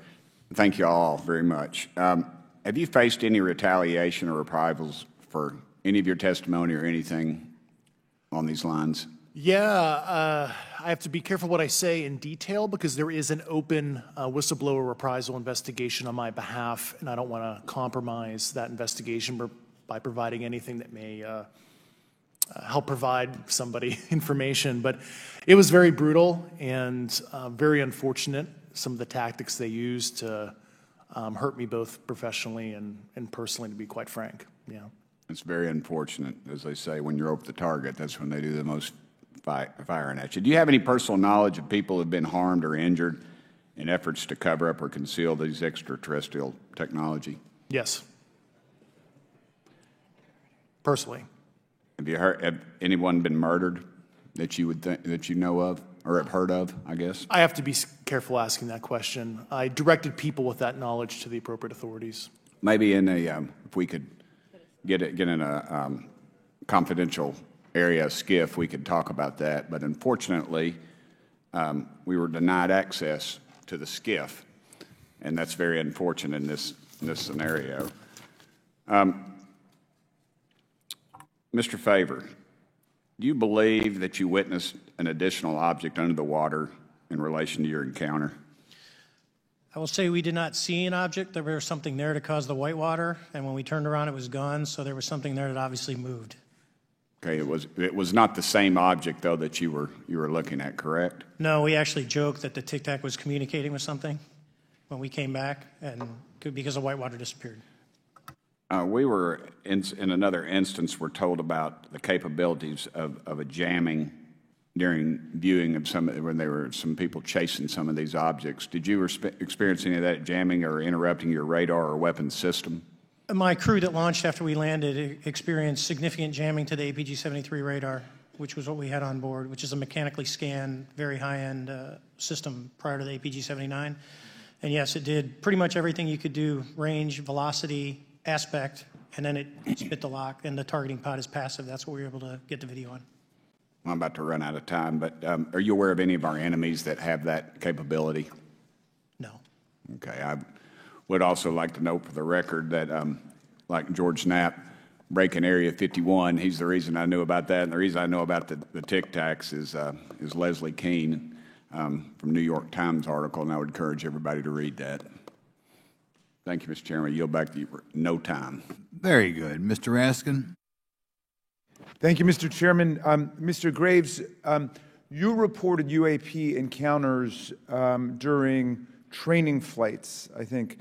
Thank you all very much. Have you faced any retaliation or reprisals for any of your testimony or anything on these lines? Yeah, I have to be careful what I say in detail because there is an open whistleblower reprisal investigation on my behalf, and I don't want to compromise that investigation by providing anything that may help provide somebody information. But it was very brutal and very unfortunate, some of the tactics they used to hurt me both professionally and personally, to be quite frank. Yeah. It's very unfortunate, as they say, when you're over the target, that's when they do the most firing at you. Do you have any personal knowledge of people who have been harmed or injured in efforts to cover up or conceal these extraterrestrial technology? Yes. Personally. Have anyone been murdered that you would that you know of or have heard of, I guess? I have to be careful asking that question. I directed people with that knowledge to the appropriate authorities. Maybe in a if we could get in a confidential area, SCIF, we could talk about that. But unfortunately, we were denied access to the SCIF, and that's very unfortunate in this scenario. Mr. Favor, do you believe that you witnessed an additional object under the water in relation to your encounter? I will say we did not see an object. There was something there to cause the whitewater, and when we turned around, it was gone. So there was something there that obviously moved. Okay, it was not the same object though that you were looking at, correct? No, we actually joked that the Tic Tac was communicating with something when we came back, and because the whitewater disappeared. We were in another instance. We're told about the capabilities of a jamming during viewing of when there were some people chasing some of these objects. Did you experience any of that jamming or interrupting your radar or weapons system? My crew that launched after we landed experienced significant jamming to the APG-73 radar, which was what we had on board, which is a mechanically scanned, very high-end system prior to the APG-79. And yes, it did pretty much everything you could do: range, velocity, aspect, and then it spit the lock, and the targeting pod is passive. That's what we were able to get the video on. I'm about to run out of time, but are you aware of any of our enemies that have that capability? No. Okay. I would also like to note for the record that, like George Knapp, breaking Area 51, he's the reason I knew about that, and the reason I know about the Tic Tacs is Leslie Keene from New York Times article, and I would encourage everybody to read that. Thank you, Mr. Chairman. I yield back to you for no time. Very good. Mr. Raskin? Thank you, Mr. Chairman. Mr. Graves, you reported UAP encounters during training flights, I think,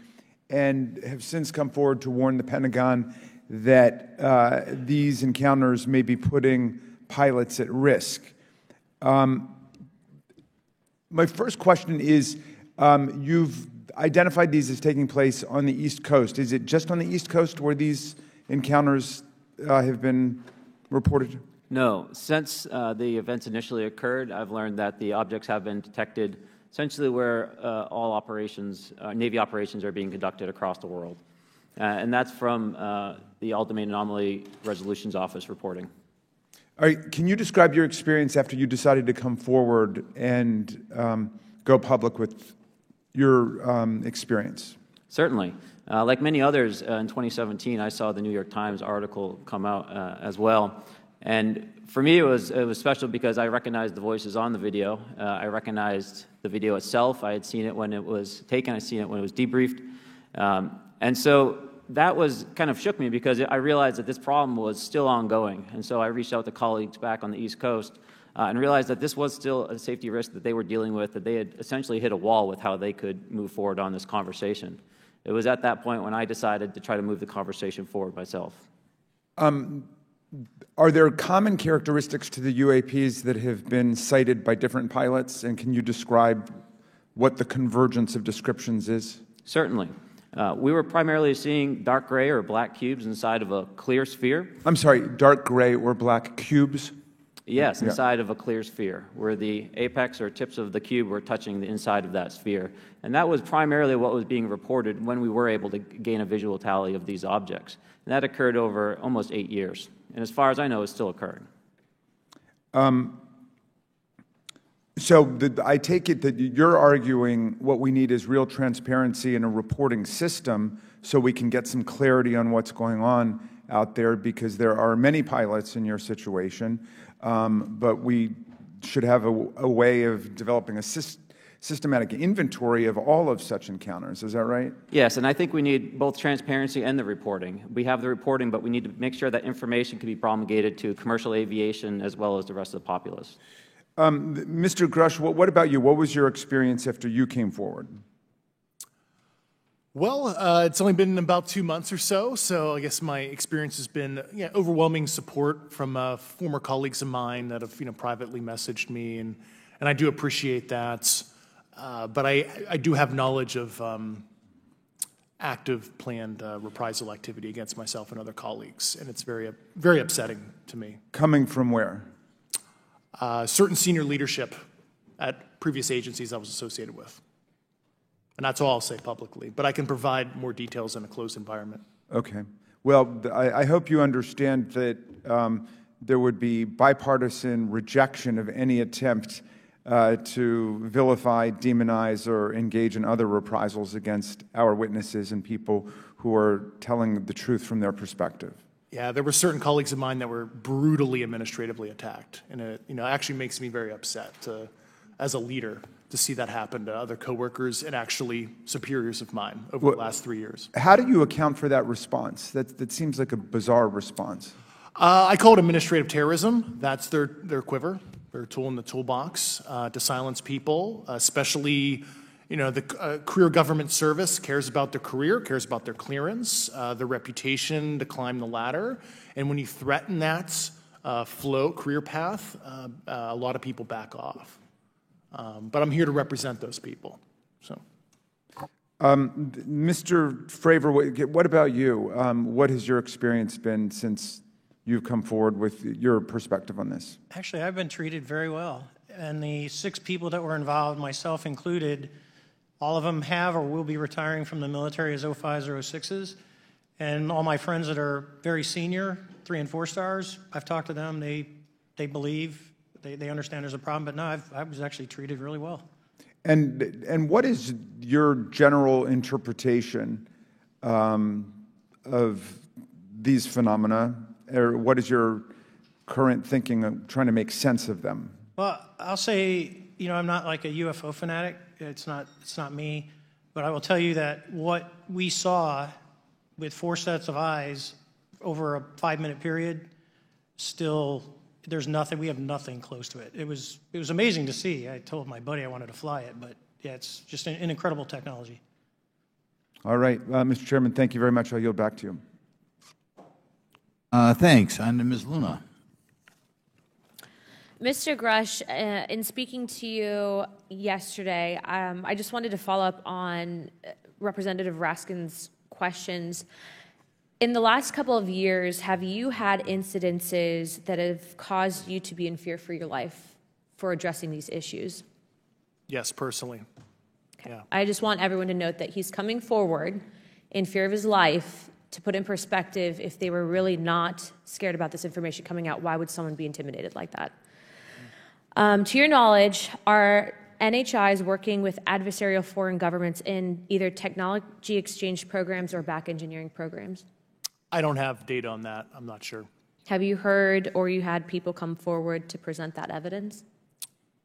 and have since come forward to warn the Pentagon that these encounters may be putting pilots at risk. My first question is, you've identified these as taking place on the East Coast. Is it just on the East Coast where these encounters have been reported? No. Since the events initially occurred, I've learned that the objects have been detected essentially where all operations, Navy operations, are being conducted across the world. And that's from the All-Domain Anomaly Resolutions Office reporting. All right, can you describe your experience after you decided to come forward and go public with your experience? Certainly. Like many others, in 2017, I saw the New York Times article come out as well. And for me, it was special because I recognized the voices on the video. I recognized the video itself. I had seen it when it was taken. I'd seen it when it was debriefed. And so that was kind of shook me because I realized that this problem was still ongoing. And so I reached out to colleagues back on the East Coast and realized that this was still a safety risk that they were dealing with, that they had essentially hit a wall with how they could move forward on this conversation. It was at that point when I decided to try to move the conversation forward myself. Are there common characteristics to the UAPs that have been cited by different pilots, and can you describe what the convergence of descriptions is? Certainly. We were primarily seeing dark gray or black cubes inside of a clear sphere. I'm sorry, dark gray or black cubes? Yes, inside of a clear sphere, where the apex or tips of the cube were touching the inside of that sphere. And that was primarily what was being reported when we were able to gain a visual tally of these objects. And that occurred over almost 8 years. And as far as I know, it's still occurring. I take it that you're arguing what we need is real transparency in a reporting system so we can get some clarity on what's going on out there, because there are many pilots in your situation, but we should have a way of developing a systematic inventory of all of such encounters. Is that right? Yes, and I think we need both transparency and the reporting. We have the reporting, but we need to make sure that information can be promulgated to commercial aviation as well as the rest of the populace. Mr. Grush, what about you? What was your experience after you came forward? Well, it's only been about 2 months or so I guess my experience has been overwhelming support from former colleagues of mine that have privately messaged me, and I do appreciate that. But I do have knowledge of active planned reprisal activity against myself and other colleagues, and it's very, very upsetting to me. Coming from where? Certain senior leadership at previous agencies I was associated with. And that's all I'll say publicly, but I can provide more details in a closed environment. Okay. Well, I hope you understand that there would be bipartisan rejection of any attempt to vilify, demonize, or engage in other reprisals against our witnesses and people who are telling the truth from their perspective. Yeah, there were certain colleagues of mine that were brutally administratively attacked, and it actually makes me very upset as a leader to see that happen to other coworkers and actually superiors of mine over the last 3 years. How do you account for that response? That seems like a bizarre response. I call it administrative terrorism. That's their quiver, their tool in the toolbox to silence people, especially the career government service cares about their career, cares about their clearance, their reputation to climb the ladder. And when you threaten that career path, a lot of people back off. But I'm here to represent those people. So, Mr. Fravor, what about you? What has your experience been since you've come forward with your perspective on this? Actually, I've been treated very well. And the 6 people that were involved, myself included, all of them have or will be retiring from the military as 05s or 06s. And all my friends that are very senior, 3 and 4 stars, I've talked to them. They believe, they understand there's a problem. But no, I was actually treated really well. And what is your general interpretation of these phenomena, or what is your current thinking of trying to make sense of them? Well, I'll say, I'm not like a UFO fanatic. It's not me. But I will tell you that what we saw with 4 sets of eyes over a 5-minute period, still, there's nothing, we have nothing close to it. It was amazing to see. I told my buddy I wanted to fly it, but yeah, it's just an incredible technology. All right, Mr. Chairman, thank you very much. I'll yield back to you. Thanks. On to Ms. Luna. Mr. Grush, in speaking to you yesterday, I just wanted to follow up on Representative Raskin's questions. In the last couple of years, have you had incidences that have caused you to be in fear for your life for addressing these issues? Yes, personally. Okay. Yeah. I just want everyone to note that he's coming forward in fear of his life. To put in perspective, if they were really not scared about this information coming out, why would someone be intimidated like that? To your knowledge, are NHIs working with adversarial foreign governments in either technology exchange programs or back engineering programs? I don't have data on that. I'm not sure. Have you heard or you had people come forward to present that evidence?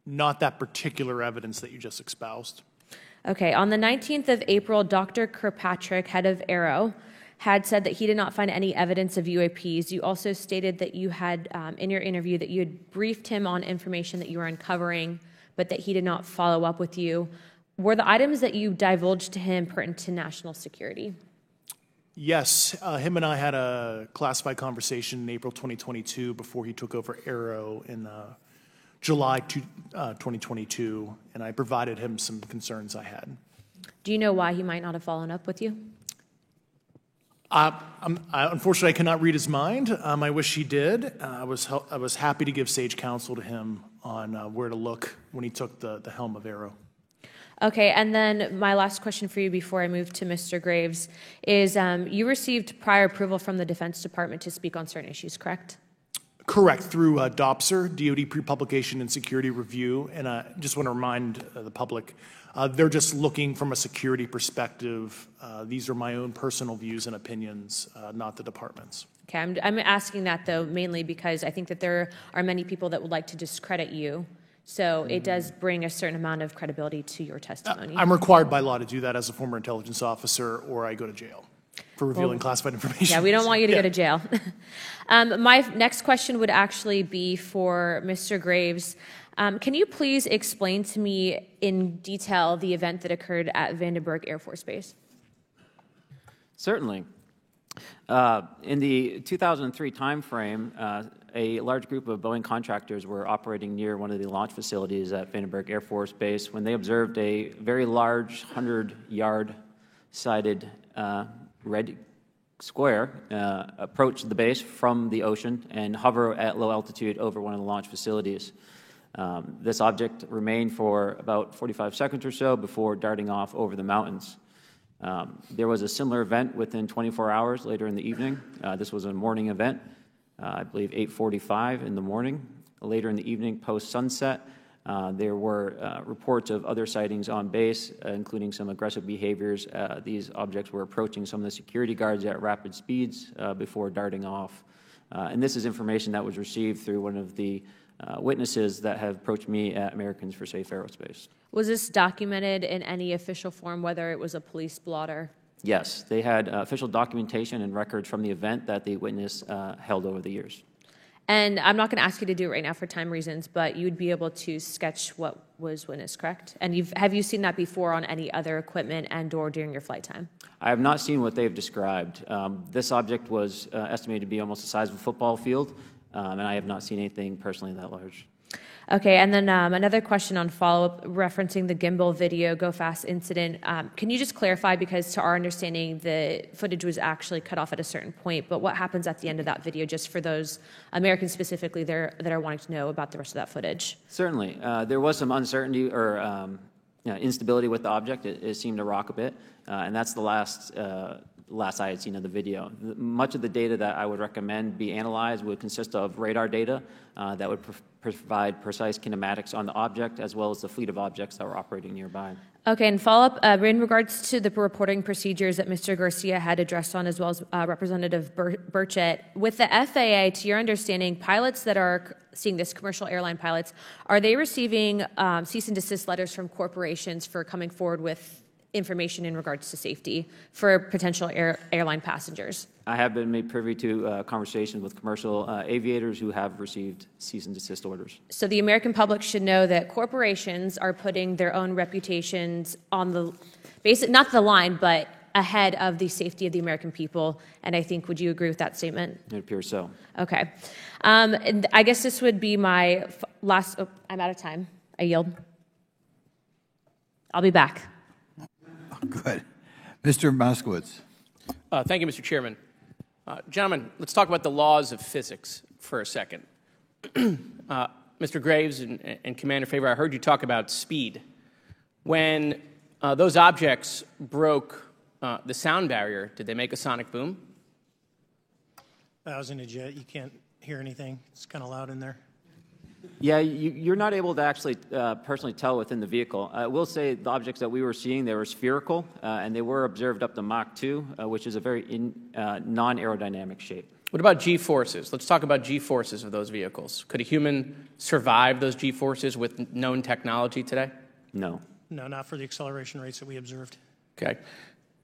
Not that particular evidence that you just espoused. Okay. On the 19th of April, Dr. Kirkpatrick, head of AARO, had said that he did not find any evidence of UAPs. You also stated that you had, in your interview, that you had briefed him on information that you were uncovering, but that he did not follow up with you. Were the items that you divulged to him pertinent to national security? Yes, him and I had a classified conversation in April 2022 before he took over AARO in July 2022, and I provided him some concerns I had. Do you know why he might not have followed up with you? Unfortunately, I cannot read his mind. I wish he did. I was happy to give sage counsel to him on where to look when he took the helm of AARO. Okay, and then my last question for you before I move to Mr. Graves is you received prior approval from the Defense Department to speak on certain issues, correct? Correct, through DOPSR, DoD Pre-Publication and Security Review, and I just want to remind the public, they're just looking from a security perspective. These are my own personal views and opinions, not the department's. Okay, I'm asking that, though, mainly because I think that there are many people that would like to discredit you, so it does bring a certain amount of credibility to your testimony. I'm required by law to do that as a former intelligence officer, or I go to jail for revealing classified information. Yeah, we don't want you to go to jail. My next question would actually be for Mr. Graves. Can you please explain to me in detail the event that occurred at Vandenberg Air Force Base? Certainly. In the 2003 timeframe, a large group of Boeing contractors were operating near one of the launch facilities at Vandenberg Air Force Base when they observed a very large 100-yard sided red square approach the base from the ocean and hover at low altitude over one of the launch facilities. This object remained for about 45 seconds or so before darting off over the mountains. There was a similar event within 24 hours later in the evening. This was a morning event, I believe 8:45 in the morning. Later in the evening, post-sunset, there were reports of other sightings on base, including some aggressive behaviors. These objects were approaching some of the security guards at rapid speeds before darting off. And this is information that was received through one of the witnesses that have approached me at Americans for Safe Aerospace. Was this documented in any official form, whether it was a police blotter? Yes, they had official documentation and records from the event that the witness held over the years. And I'm not going to ask you to do it right now for time reasons, but you'd be able to sketch what was witnessed, correct? And have you seen that before on any other equipment and or during your flight time? I have not seen what they've described. This object was estimated to be almost the size of a football field. and I have not seen anything personally that large. Okay, and then another question on follow-up referencing the gimbal video Go Fast incident. Can you just clarify, because to our understanding, the footage was actually cut off at a certain point, but what happens at the end of that video, just for those Americans specifically there that are wanting to know about the rest of that footage? Certainly. There was some uncertainty or instability with the object. It seemed to rock a bit, and that's the last I had seen of the video. Much of the data that I would recommend be analyzed would consist of radar data that would provide precise kinematics on the object, as well as the fleet of objects that were operating nearby. Okay, and follow-up, in regards to the reporting procedures that Mr. Garcia had addressed on, as well as Representative Burchett, with the FAA, to your understanding, pilots that are seeing this, commercial airline pilots, are they receiving cease and desist letters from corporations for coming forward with information in regards to safety for potential airline passengers? I have been made privy to conversations with commercial aviators who have received cease and desist orders. So the American public should know that corporations are putting their own reputations on the not the line, but ahead of the safety of the American people. And I think, would you agree with that statement? It appears so. Okay. And I guess this would be my last. Oh, I'm out of time. I yield. I'll be back. Good. Mr. Moskowitz. Thank you, Mr. Chairman. Gentlemen, let's talk about the laws of physics for a second. Mr. Graves and Commander Faber, I heard you talk about speed. When those objects broke the sound barrier, did they make a sonic boom? I was in a jet. You can't hear anything. It's kind of loud in there. Yeah, you're not able to actually personally tell within the vehicle. I will say the objects that we were seeing, they were spherical, and they were observed up to Mach 2, which is a very non-aerodynamic shape. What about G-forces? Let's talk about G-forces of those vehicles. Could a human survive those G-forces with known technology today? No. No, not for the acceleration rates that we observed. Okay.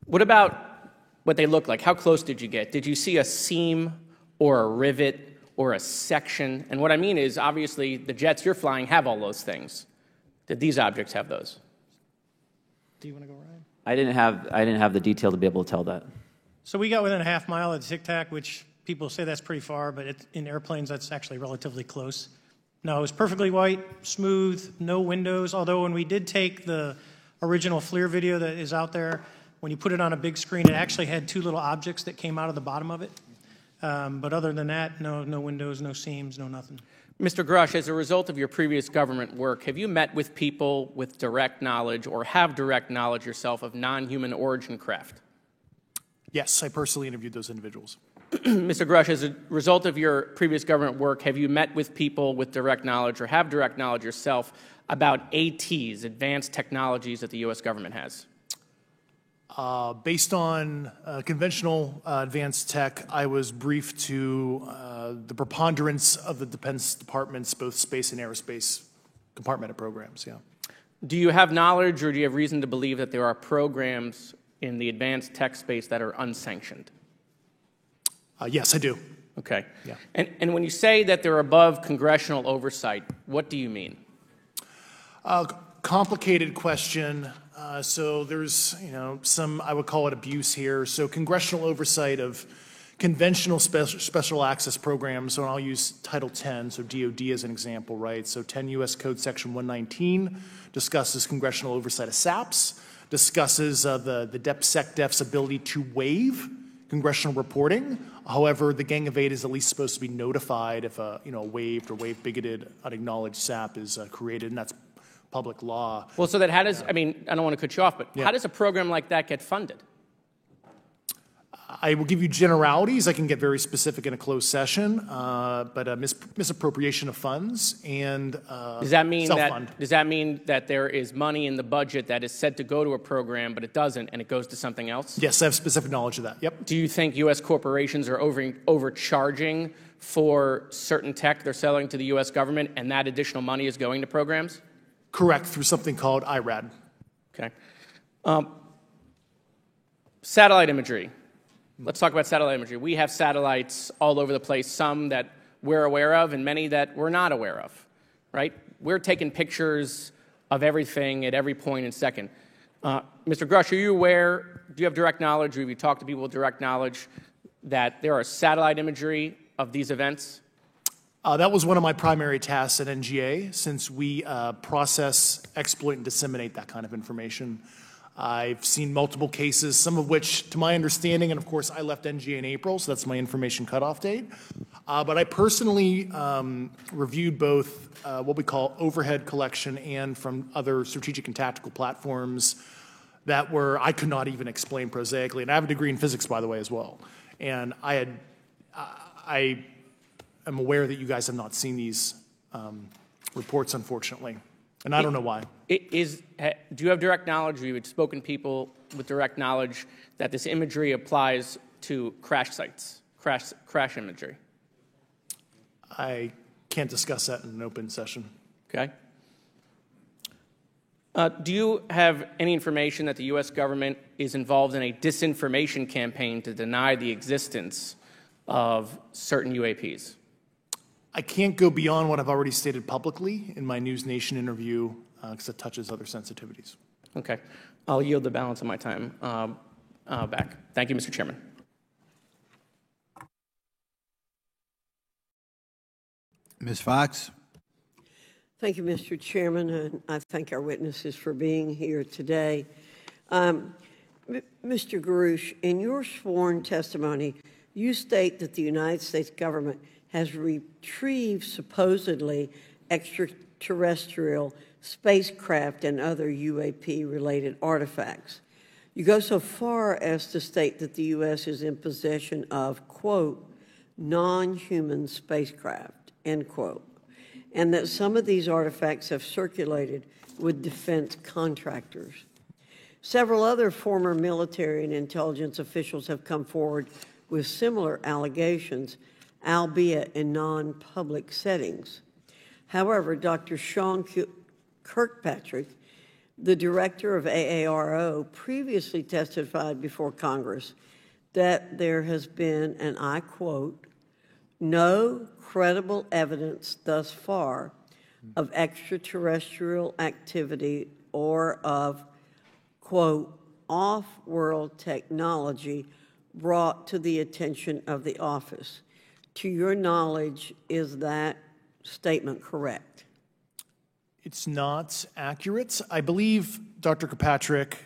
What about what they look like? How close did you get? Did you see a seam or a rivet or a section? And what I mean is, obviously, the jets you're flying have all those things. Did these objects have those? Do you want to go, Ryan? I didn't have the detail to be able to tell that. So we got within a half mile of the Tic Tac, which people say that's pretty far, but in airplanes, that's actually relatively close. No, it was perfectly white, smooth, no windows, although when we did take the original FLIR video that is out there, when you put it on a big screen, it actually had two little objects that came out of the bottom of it. But other than that, no windows, no seams, no nothing. Mr. Grush, as a result of your previous government work, have you met with people with direct knowledge or have direct knowledge yourself of non-human origin craft? Yes, I personally interviewed those individuals. Mr. Grush, as a result of your previous government work, have you met with people with direct knowledge or have direct knowledge yourself about ATs, advanced technologies that the U.S. government has? Based on conventional advanced tech, I was briefed to the preponderance of the Defense Department's both space and aerospace compartmented programs, yeah. Do you have knowledge or do you have reason to believe that there are programs in the advanced tech space that are unsanctioned? Yes, I do. Okay. Yeah. And when you say that they're above congressional oversight, what do you mean? Complicated question. So there's, some, I would call it abuse here. So congressional oversight of conventional special access programs, so I'll use Title 10, so DOD as an example, right? So 10 U.S. Code Section 119 discusses congressional oversight of SAPs, discusses the DepSecDef's ability to waive congressional reporting. However, the Gang of Eight is at least supposed to be notified if a waived or waive bigoted unacknowledged SAP is created, and that's public law. Well, so that how does, I don't want to cut you off, but how does a program like that get funded? I will give you generalities. I can get very specific in a closed session, but misappropriation of funds and does that mean self-fund. Does that mean that there is money in the budget that is said to go to a program, but it doesn't, and it goes to something else? Yes, I have specific knowledge of that. Yep. Do you think U.S. corporations are overcharging for certain tech they're selling to the U.S. government, and that additional money is going to programs? Correct, through something called IRAD. Okay. Satellite imagery. Let's talk about satellite imagery. We have satellites all over the place, some that we're aware of and many that we're not aware of, right? We're taking pictures of everything at every point and second. Mr. Grush, are you aware, do you have direct knowledge, or have you talked to people with direct knowledge that there are satellite imagery of these events? That was one of my primary tasks at NGA, since we process, exploit, and disseminate that kind of information. I've seen multiple cases, some of which, to my understanding, and of course I left NGA in April, so that's my information cutoff date, but I personally reviewed both what we call overhead collection and from other strategic and tactical platforms that I could not even explain prosaically. And I have a degree in physics, by the way, as well. And I am aware that you guys have not seen these reports, unfortunately. And I don't know why. Do you have direct knowledge, or you had spoken to people with direct knowledge that this imagery applies to crash sites, crash imagery? I can't discuss that in an open session. Okay. Do you have any information that the U.S. government is involved in a disinformation campaign to deny the existence of certain UAPs? I can't go beyond what I've already stated publicly in my News Nation interview because it touches other sensitivities. Okay. I'll yield the balance of my time back. Thank you, Mr. Chairman. Ms. Fox? Thank you, Mr. Chairman, and I thank our witnesses for being here today. Mr. Garouche, in your sworn testimony, you state that the United States government has retrieved supposedly extraterrestrial spacecraft and other UAP-related artifacts. You go so far as to state that the U.S. is in possession of, quote, non-human spacecraft, end quote, and that some of these artifacts have circulated with defense contractors. Several other former military and intelligence officials have come forward with similar allegations, albeit in non-public settings. However, Dr. Sean Kirkpatrick, the director of AARO, previously testified before Congress that there has been, and I quote, no credible evidence thus far of extraterrestrial activity or of, quote, off-world technology brought to the attention of the office. To your knowledge, is that statement correct? It's not accurate. I believe Dr. Kirkpatrick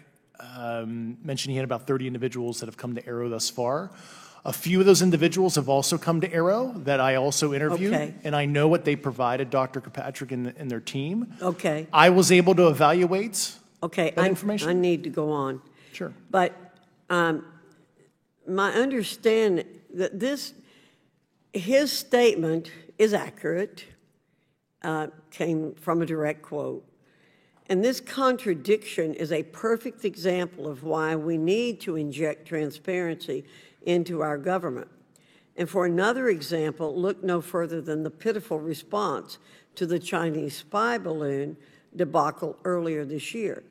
mentioned he had about 30 individuals that have come to AARO thus far. A few of those individuals have also come to AARO that I also interviewed, okay, and I know what they provided Dr. Kirkpatrick and their team. Okay. I was able to evaluate okay, that information. I need to go on. Sure. But my understanding that his statement is accurate, came from a direct quote. And this contradiction is a perfect example of why we need to inject transparency into our government. And for another example, look no further than the pitiful response to the Chinese spy balloon debacle earlier this year.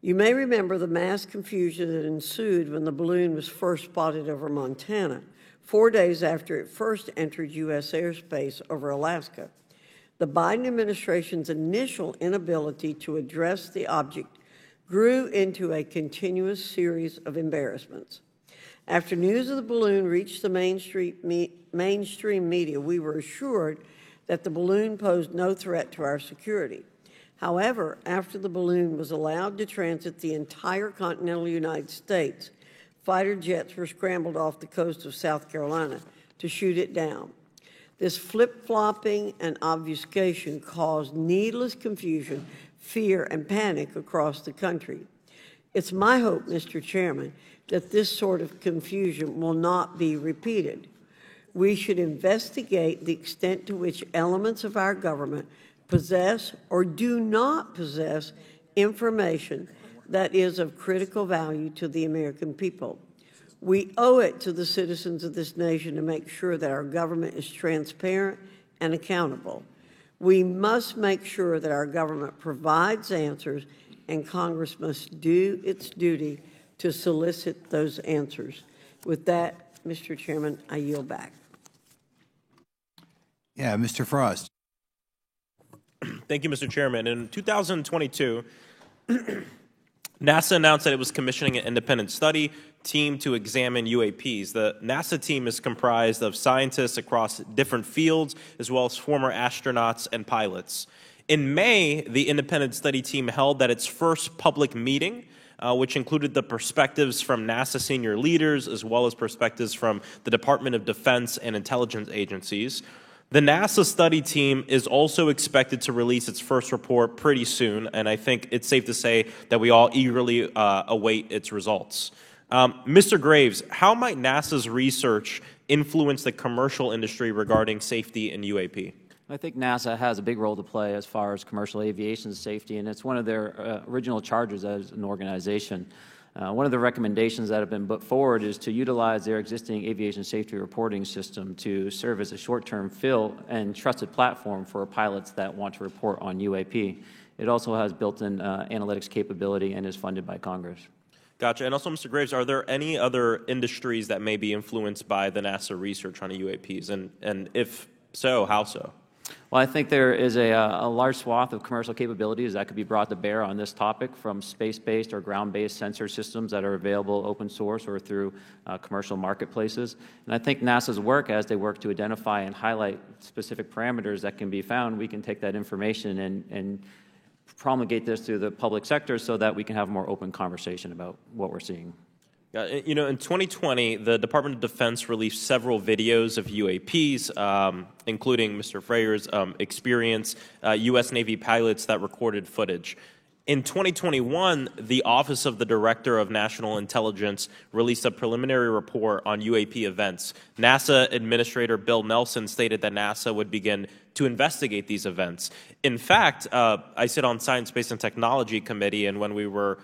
You may remember the mass confusion that ensued when the balloon was first spotted over Montana, 4 days after it first entered U.S. airspace over Alaska. The Biden administration's initial inability to address the object grew into a continuous series of embarrassments. After news of the balloon reached the mainstream media, we were assured that the balloon posed no threat to our security. However, after the balloon was allowed to transit the entire continental United States, fighter jets were scrambled off the coast of South Carolina to shoot it down. This flip-flopping and obfuscation caused needless confusion, fear, and panic across the country. It's my hope, Mr. Chairman, that this sort of confusion will not be repeated. We should investigate the extent to which elements of our government possess or do not possess information that is of critical value to the American people. We owe it to the citizens of this nation to make sure that our government is transparent and accountable. We must make sure that our government provides answers, and Congress must do its duty to solicit those answers. With that, Mr. Chairman, I yield back. Yeah, Mr. Frost. Thank you, Mr. Chairman. In 2022, NASA announced that it was commissioning an independent study team to examine UAPs. The NASA team is comprised of scientists across different fields, as well as former astronauts and pilots. In May, the independent study team held its first public meeting, which included the perspectives from NASA senior leaders, as well as perspectives from the Department of Defense and intelligence agencies. The NASA study team is also expected to release its first report pretty soon, and I think it's safe to say that we all eagerly await its results. Mr. Graves, how might NASA's research influence the commercial industry regarding safety in UAP? I think NASA has a big role to play as far as commercial aviation safety, and it's one of their original charges as an organization. One of the recommendations that have been put forward is to utilize their existing aviation safety reporting system to serve as a short-term fill and trusted platform for pilots that want to report on UAP. It also has built-in analytics capability and is funded by Congress. Gotcha. And also, Mr. Graves, are there any other industries that may be influenced by the NASA research on UAPs? And if so, how so? Well, I think there is a large swath of commercial capabilities that could be brought to bear on this topic, from space-based or ground-based sensor systems that are available open source or through commercial marketplaces. And I think NASA's work, as they work to identify and highlight specific parameters that can be found, we can take that information and promulgate this through the public sector so that we can have a more open conversation about what we're seeing. You know, in 2020, the Department of Defense released several videos of UAPs, including Mr. Freyer's experience, U.S. Navy pilots that recorded footage. In 2021, the Office of the Director of National Intelligence released a preliminary report on UAP events. NASA Administrator Bill Nelson stated that NASA would begin to investigate these events. In fact, I sit on Science, Space, and Technology Committee, and when we were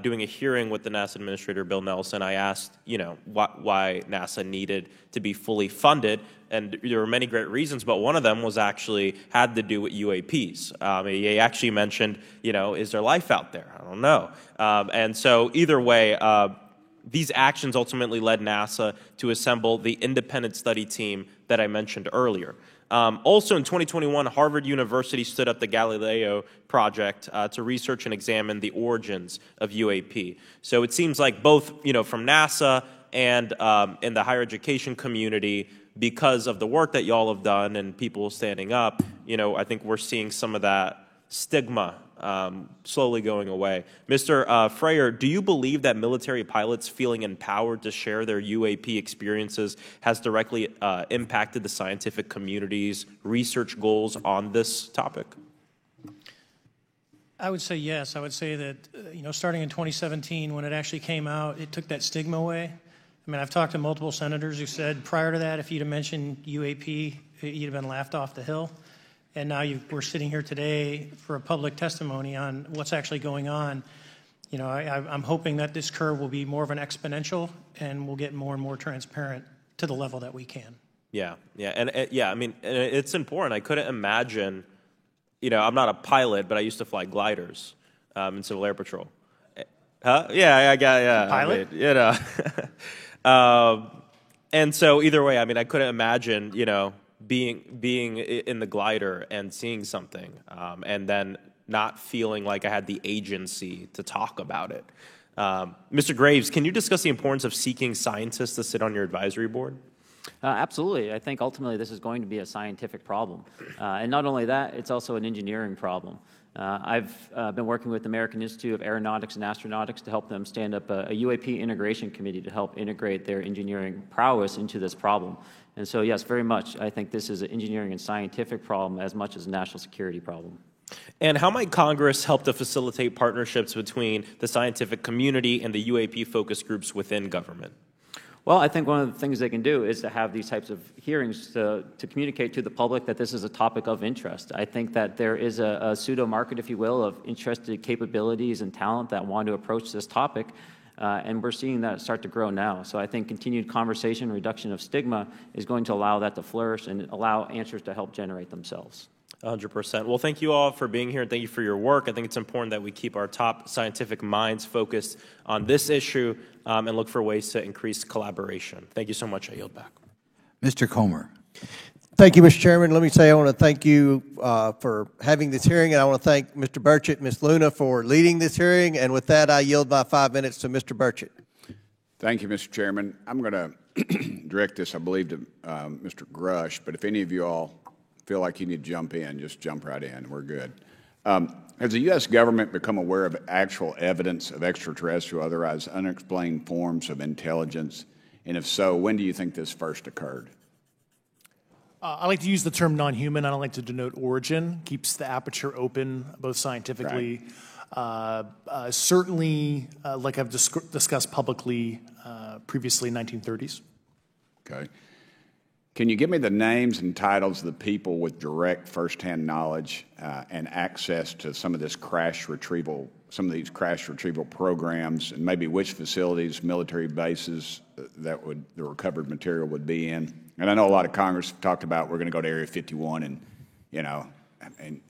doing a hearing with the NASA Administrator Bill Nelson, I asked, why NASA needed to be fully funded, and there were many great reasons, but one of them was actually had to do with UAPs. He actually mentioned, is there life out there? I don't know. And so either way, these actions ultimately led NASA to assemble the independent study team that I mentioned earlier. Also in 2021, Harvard University stood up the Galileo project to research and examine the origins of UAP. So it seems like both, from NASA and in the higher education community, because of the work that y'all have done and people standing up, I think we're seeing some of that stigma slowly going away. Mr. Freyer, do you believe that military pilots feeling empowered to share their UAP experiences has directly impacted the scientific community's research goals on this topic? I would say yes. I would say that, starting in 2017, when it actually came out, it took that stigma away. I mean, I've talked to multiple senators who said prior to that, if you'd have mentioned UAP, you'd have been laughed off the hill. And now we're sitting here today for a public testimony on what's actually going on. I'm hoping that this curve will be more of an exponential and we'll get more and more transparent to the level that we can. Yeah. And it's important. I couldn't imagine, I'm not a pilot, but I used to fly gliders in Civil Air Patrol. Huh? Yeah. Pilot? And so either way, I couldn't imagine, being in the glider and seeing something, and then not feeling like I had the agency to talk about it. Mr. Graves, can you discuss the importance of seeking scientists to sit on your advisory board? Absolutely. I think ultimately this is going to be a scientific problem. And not only that, it's also an engineering problem. I've been working with the American Institute of Aeronautics and Astronautics to help them stand up a UAP integration committee to help integrate their engineering prowess into this problem. And so, yes, very much, I think this is an engineering and scientific problem as much as a national security problem. And how might Congress help to facilitate partnerships between the scientific community and the UAP focus groups within government? Well, I think one of the things they can do is to have these types of hearings to communicate to the public that this is a topic of interest. I think that there is a pseudo-market, if you will, of interested capabilities and talent that want to approach this topic, and we're seeing that start to grow now. So I think continued conversation, reduction of stigma is going to allow that to flourish and allow answers to help generate themselves. 100%. Well, thank you all for being here, and thank you for your work. I think it's important that we keep our top scientific minds focused on this issue and look for ways to increase collaboration. Thank you so much. I yield back. Mr. Comer. Thank you, Mr. Chairman. Let me say I want to thank you for having this hearing, and I want to thank Mr. Burchett, Ms. Luna for leading this hearing. And with that, I yield my 5 minutes to Mr. Burchett. Thank you, Mr. Chairman. I'm going to direct this, I believe, to Mr. Grush, but if any of you all feel like you need to jump in, just jump right in. We're good. Has the U.S. government become aware of actual evidence of extraterrestrial, otherwise unexplained forms of intelligence? And if so, when do you think this first occurred? I like to use the term non-human. I don't like to denote origin. Keeps the aperture open, both scientifically. Right. Certainly, like I've discussed publicly previously, 1930s. Okay. Can you give me the names and titles of the people with direct firsthand knowledge and access to some of this crash retrieval, some of these crash retrieval programs, and maybe which facilities, military bases that the recovered material would be in? And I know a lot of Congress have talked about we're going to go to Area 51, and and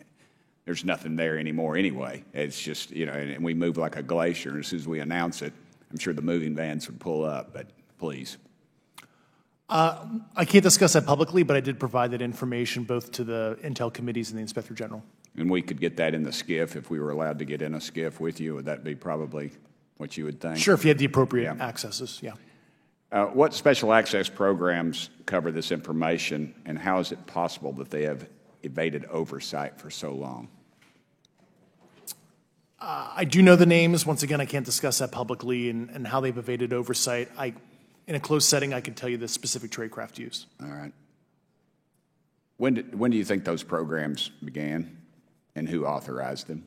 there's nothing there anymore anyway. It's just and we move like a glacier. And as soon as we announce it, I'm sure the moving vans would pull up. But please. I can't discuss that publicly, but I did provide that information both to the Intel committees and the Inspector General. And we could get that in the SCIF if we were allowed to get in a SCIF with you. Would that be probably what you would think? Sure, if you had the appropriate accesses, yeah. What special access programs cover this information, and how is it possible that they have evaded oversight for so long? I do know the names. Once again, I can't discuss that publicly and how they've evaded oversight. In a closed setting, I can tell you the specific tradecraft used. All right. When do you think those programs began, and who authorized them?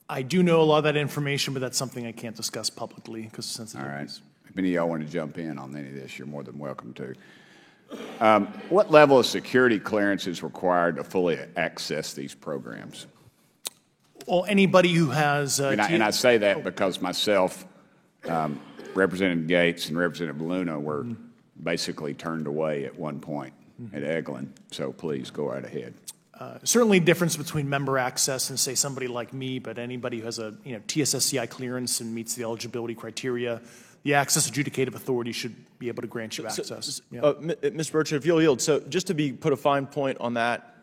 I do know a lot of that information, but that's something I can't discuss publicly because of sensitivities. All right. If any of y'all want to jump in on any of this, you're more than welcome to. What level of security clearance is required to fully access these programs? Well, anybody who has... and I say that because myself, Representative Gates and Representative Luna were basically turned away at one point at Eglin. So please go right ahead. Certainly difference between member access and, say, somebody like me, but anybody who has a TSSCI clearance and meets the eligibility criteria, the access adjudicative authority should be able to grant you access. Mr. Burchett, if you'll yield, so just to put a fine point on that,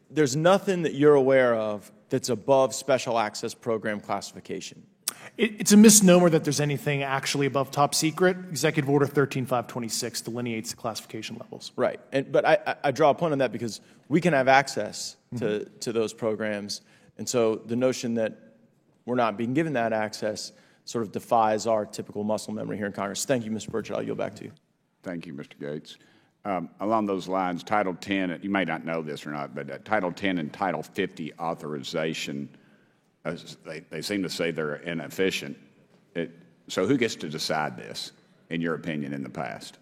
there's nothing that you're aware of that's above special access program classification. It's a misnomer that there's anything actually above top secret. Executive Order 13526 delineates the classification levels. Right, but I draw a point on that because we can have access to those programs, and so the notion that we're not being given that access sort of defies our typical muscle memory here in Congress. Thank you, Mr. Burchett. I'll yield back to you. Thank you, Mr. Gates. Along those lines, Title 10, you may not know this or not, but Title 10 and Title 50 authorization, they seem to say they're inefficient. So who gets to decide this, in your opinion, in the past?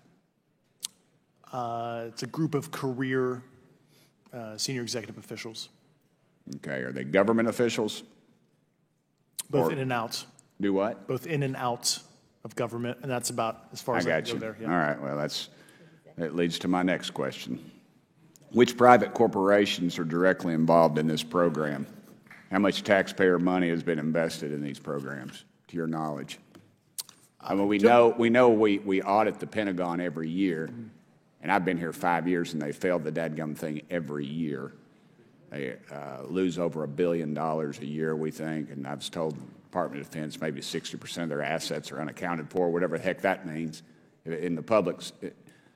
It's a group of career senior executive officials. Okay, are they government officials? Both in and out. Do what? Both in and out of government, and that's about as far as I can go there. Yeah. All right, well, that leads to my next question. Which private corporations are directly involved in this program? How much taxpayer money has been invested in these programs, to your knowledge? I mean, we know we audit the Pentagon every year, and I've been here 5 years, and they failed the dadgum thing every year. They lose over $1 billion a year, we think, and I've told the Department of Defense maybe 60% of their assets are unaccounted for, whatever the heck that means. In the public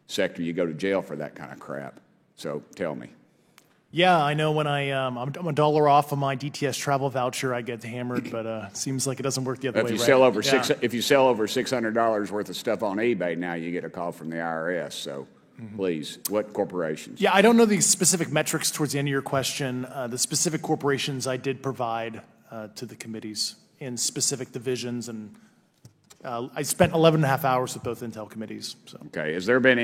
sector, you go to jail for that kind of crap. So tell me. Yeah, I know when I'm $1 off of my DTS travel voucher, I get hammered, but it seems like it doesn't work the other way, If you sell over $600 worth of stuff on eBay, now you get a call from the IRS. So please, what corporations? Yeah, I don't know the specific metrics towards the end of your question. The specific corporations I did provide to the committees in specific divisions, and I spent 11 and a half hours with both Intel committees. So. Okay, has there been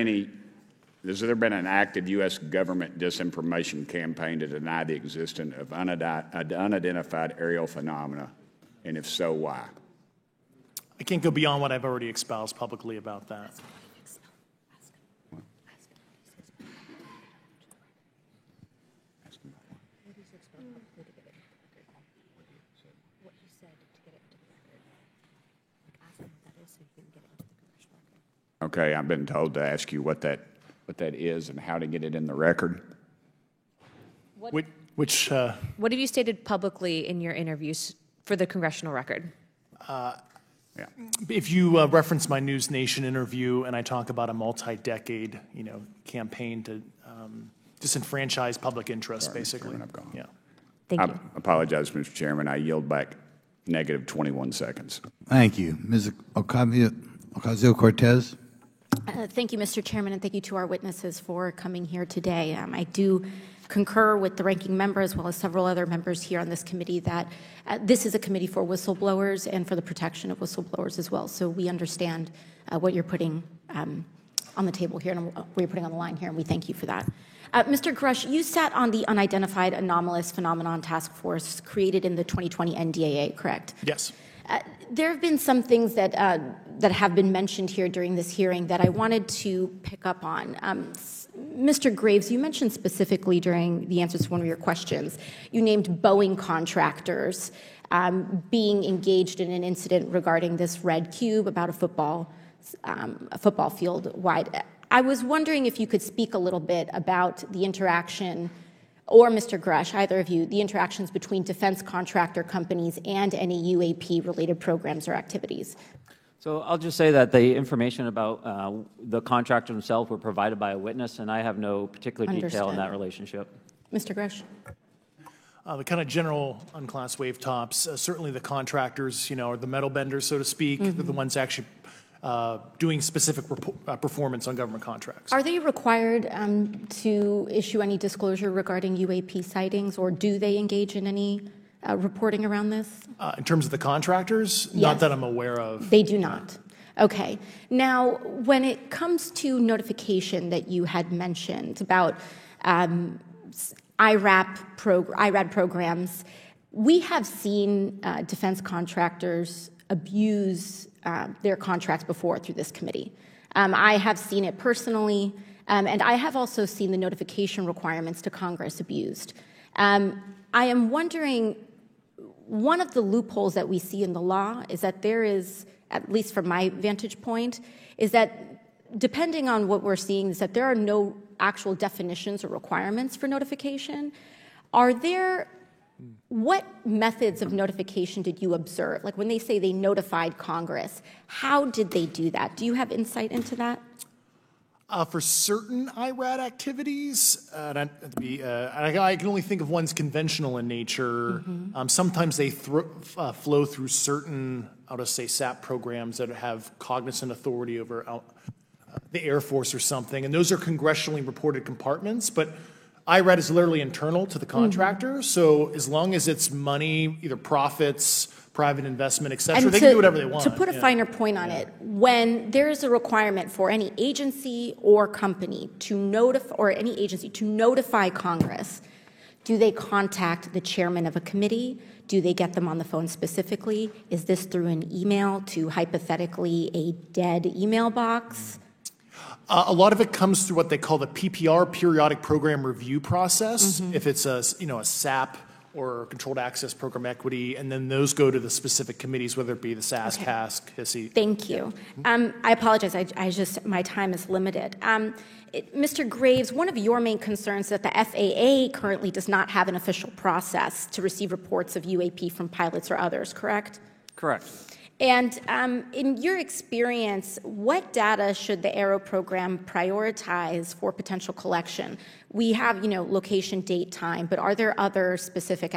an active U.S. government disinformation campaign to deny the existence of unidentified aerial phenomena? And if so, why? I can't go beyond what I've already espoused publicly about that. Okay, I've been told to ask you what that what that is and how to get it in the record? What have you stated publicly in your interviews for the congressional record? If you reference my News Nation interview and I talk about a multi-decade, campaign to disenfranchise public interest, basically. Chairman, I've gone. Yeah. Thank I you. apologize, Mr. Chairman. I yield back negative 21 seconds. Thank you. Ms. Ocasio-Cortez. Thank you, Mr. Chairman, and thank you to our witnesses for coming here today. I do concur with the ranking member as well as several other members here on this committee that this is a committee for whistleblowers and for the protection of whistleblowers as well. So we understand what you're putting on the table here and what you're putting on the line here, and we thank you for that. Mr. Grush, you sat on the Unidentified Anomalous Phenomenon Task Force created in the 2020 NDAA, correct? Yes. There have been some things that have been mentioned here during this hearing that I wanted to pick up on. Mr. Graves, you mentioned specifically during the answers to one of your questions, you named Boeing contractors being engaged in an incident regarding this red cube about a football field wide. I was wondering if you could speak a little bit about the interaction, or Mr. Grush, either of you, the interactions between defense contractor companies and any UAP-related programs or activities. So I'll just say that the information about the contractor themselves were provided by a witness, and I have no particular detail in that relationship. Mr. Grush. The kind of general unclassed wave tops, certainly the contractors, are the metal benders, so to speak. They're the ones actually doing specific performance on government contracts. Are they required to issue any disclosure regarding UAP sightings, or do they engage in any reporting around this? In terms of the contractors? Yes. Not that I'm aware of. They do not. Okay. Now, when it comes to notification that you had mentioned about IRAD programs, we have seen defense contractors abuse their contracts before through this committee. I have seen it personally, and I have also seen the notification requirements to Congress abused. I am wondering, one of the loopholes that we see in the law is that there is, at least from my vantage point, is that depending on what we're seeing, is that there are no actual definitions or requirements for notification. What methods of notification did you observe? Like when they say they notified Congress, how did they do that? Do you have insight into that? For certain IRAD activities, I can only think of ones conventional in nature. Sometimes they flow through certain, I'll just say, SAP programs that have cognizant authority over the Air Force or something, and those are congressionally reported compartments, but IRAD is literally internal to the contractor, so as long as it's money, either profits, private investment, et cetera, they can do whatever they want. To put a finer point on it, when there is a requirement for any agency or company to notify, or any agency to notify Congress, do they contact the chairman of a committee? Do they get them on the phone specifically? Is this through an email to hypothetically a dead email box? A lot of it comes through what they call the PPR, Periodic Program Review Process, if it's a SAP or Controlled Access Program Equity, and then those go to the specific committees, whether it be the SAS, CASC, HISI. Thank you. I apologize, my time is limited. Mr. Graves, one of your main concerns is that the FAA currently does not have an official process to receive reports of UAP from pilots or others, correct? Correct. And in your experience, what data should the AERO program prioritize for potential collection? We have, location, date, time, but are there other specific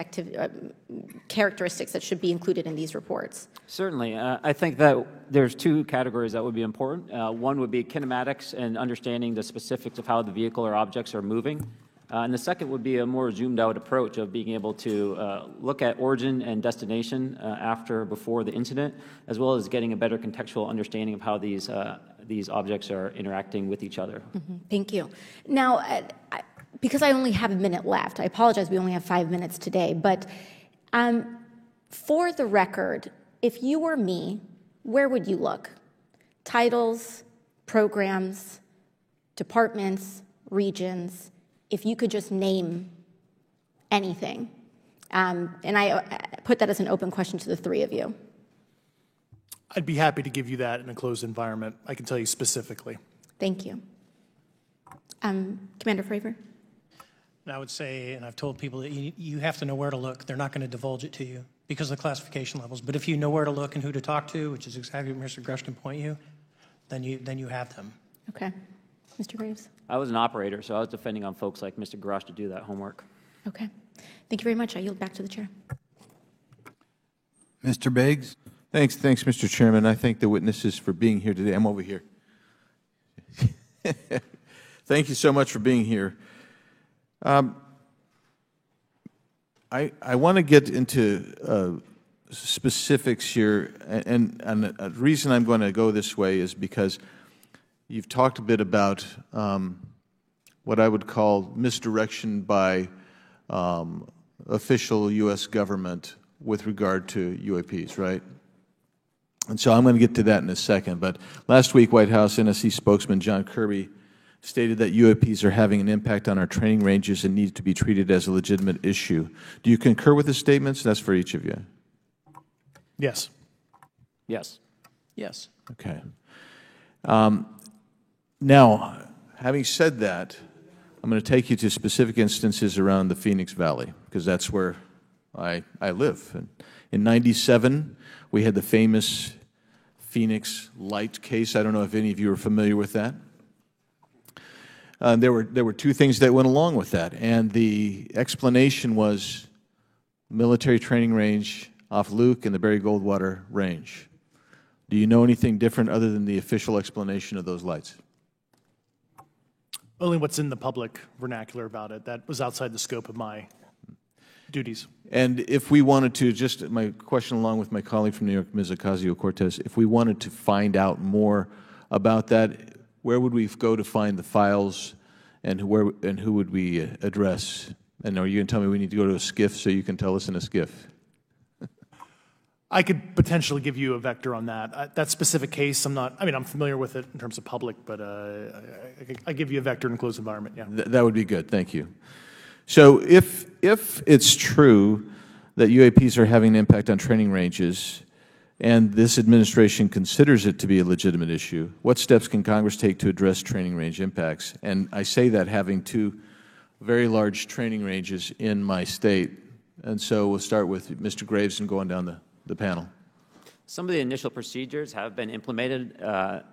characteristics that should be included in these reports? Certainly. I think that there's two categories that would be important. One would be kinematics and understanding the specifics of how the vehicle or objects are moving. And the second would be a more zoomed-out approach of being able to look at origin and destination before the incident, as well as getting a better contextual understanding of how these objects are interacting with each other. Thank you. Now, because I only have a minute left, I apologize, we only have 5 minutes today, but for the record, if you were me, where would you look? Titles, programs, departments, regions, if you could just name anything. And I put that as an open question to the three of you. I'd be happy to give you that in a closed environment. I can tell you specifically. Thank you. Commander Fravor? And I would say, and I've told people that you have to know where to look. They're not going to divulge it to you because of the classification levels. But if you know where to look and who to talk to, which is exactly what Mr. Grush can point you, then you have them. Okay. Mr. Graves? I was an operator, so I was depending on folks like Mr. Grosh to do that homework. Okay. Thank you very much. I yield back to the chair. Mr. Biggs? Thanks, Mr. Chairman. I thank the witnesses for being here today. I'm over here. Thank you so much for being here. I want to get into specifics here, and the reason I'm going to go this way is because you've talked a bit about what I would call misdirection by official U.S. government with regard to UAPs, right? And so I'm going to get to that in a second. But last week, White House NSC spokesman John Kirby stated that UAPs are having an impact on our training ranges and need to be treated as a legitimate issue. Do you concur with his statements? That's for each of you. Yes. Yes. Yes. Okay. Now, having said that, I'm going to take you to specific instances around the Phoenix Valley, because that's where I live. And in '97, we had the famous Phoenix Light case. I don't know if any of you are familiar with that. There were two things that went along with that, and the explanation was military training range off Luke and the Barry Goldwater Range. Do you know anything different other than the official explanation of those lights? Only what's in the public vernacular about it. That was outside the scope of my duties. And if we wanted to, just my question along with my colleague from New York, Ms. Ocasio-Cortez, if we wanted to find out more about that, where would we go to find the files, and who would we address? And are you going to tell me we need to go to a SCIF so you can tell us in a SCIF? I could potentially give you a vector on that. That specific case, I'm familiar with it in terms of public, but I give you a vector in a closed environment, yeah. That would be good, thank you. So if it's true that UAPs are having an impact on training ranges, and this administration considers it to be a legitimate issue, what steps can Congress take to address training range impacts? And I say that having two very large training ranges in my state. And so we'll start with Mr. Graves and going down the panel. Some of the initial procedures have been implemented,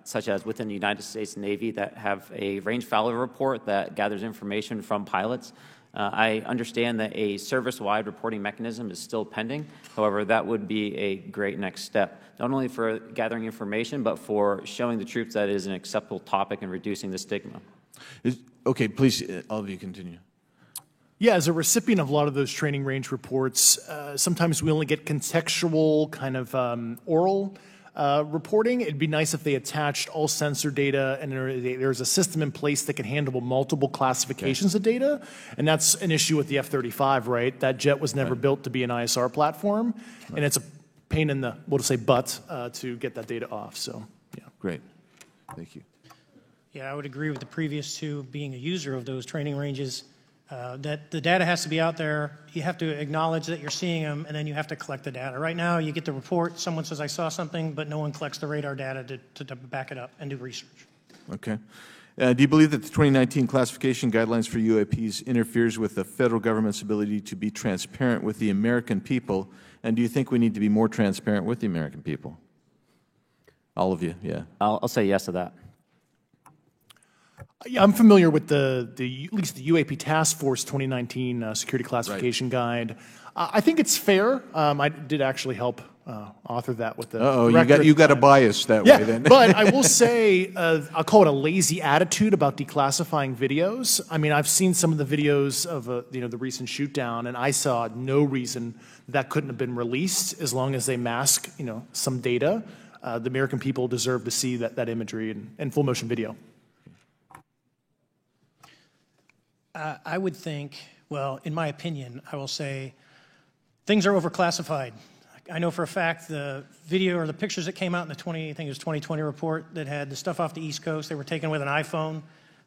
such as within the United States Navy, that have a range failure report that gathers information from pilots. I understand that a service-wide reporting mechanism is still pending. However, that would be a great next step, not only for gathering information, but for showing the troops that it is an acceptable topic and reducing the stigma. Okay, please, all of you continue. Yeah, as a recipient of a lot of those training range reports, sometimes we only get contextual kind of oral reporting. It'd be nice if they attached all sensor data and there's a system in place that can handle multiple classifications of data. And that's an issue with the F-35, right? That jet was never built to be an ISR platform. And it's a pain in the, we'll just say, butt to get that data off. So, yeah. Great. Thank you. Yeah, I would agree with the previous two. Being a user of those training ranges, that the data has to be out there. You have to acknowledge that you're seeing them, and then you have to collect the data. Right now, you get the report, someone says, I saw something, but no one collects the radar data to back it up and do research. Okay. Do you believe that the 2019 classification guidelines for UAPs interferes with the federal government's ability to be transparent with the American people? And do you think we need to be more transparent with the American people? All of you, yeah. I'll say yes to that. Yeah, I'm familiar with at least the UAP Task Force 2019 Security Classification Guide. I think it's fair. I did actually help author that with the director. You got a bias that way then. But I will say, I'll call it a lazy attitude about declassifying videos. I mean, I've seen some of the videos of the recent shoot down, and I saw no reason that couldn't have been released as long as they mask some data. The American people deserve to see that imagery in full motion video. I would think, well, in my opinion, I will say things are overclassified. I know for a fact the video or the pictures that came out in the 2020 report that had the stuff off the East Coast, they were taken with an iPhone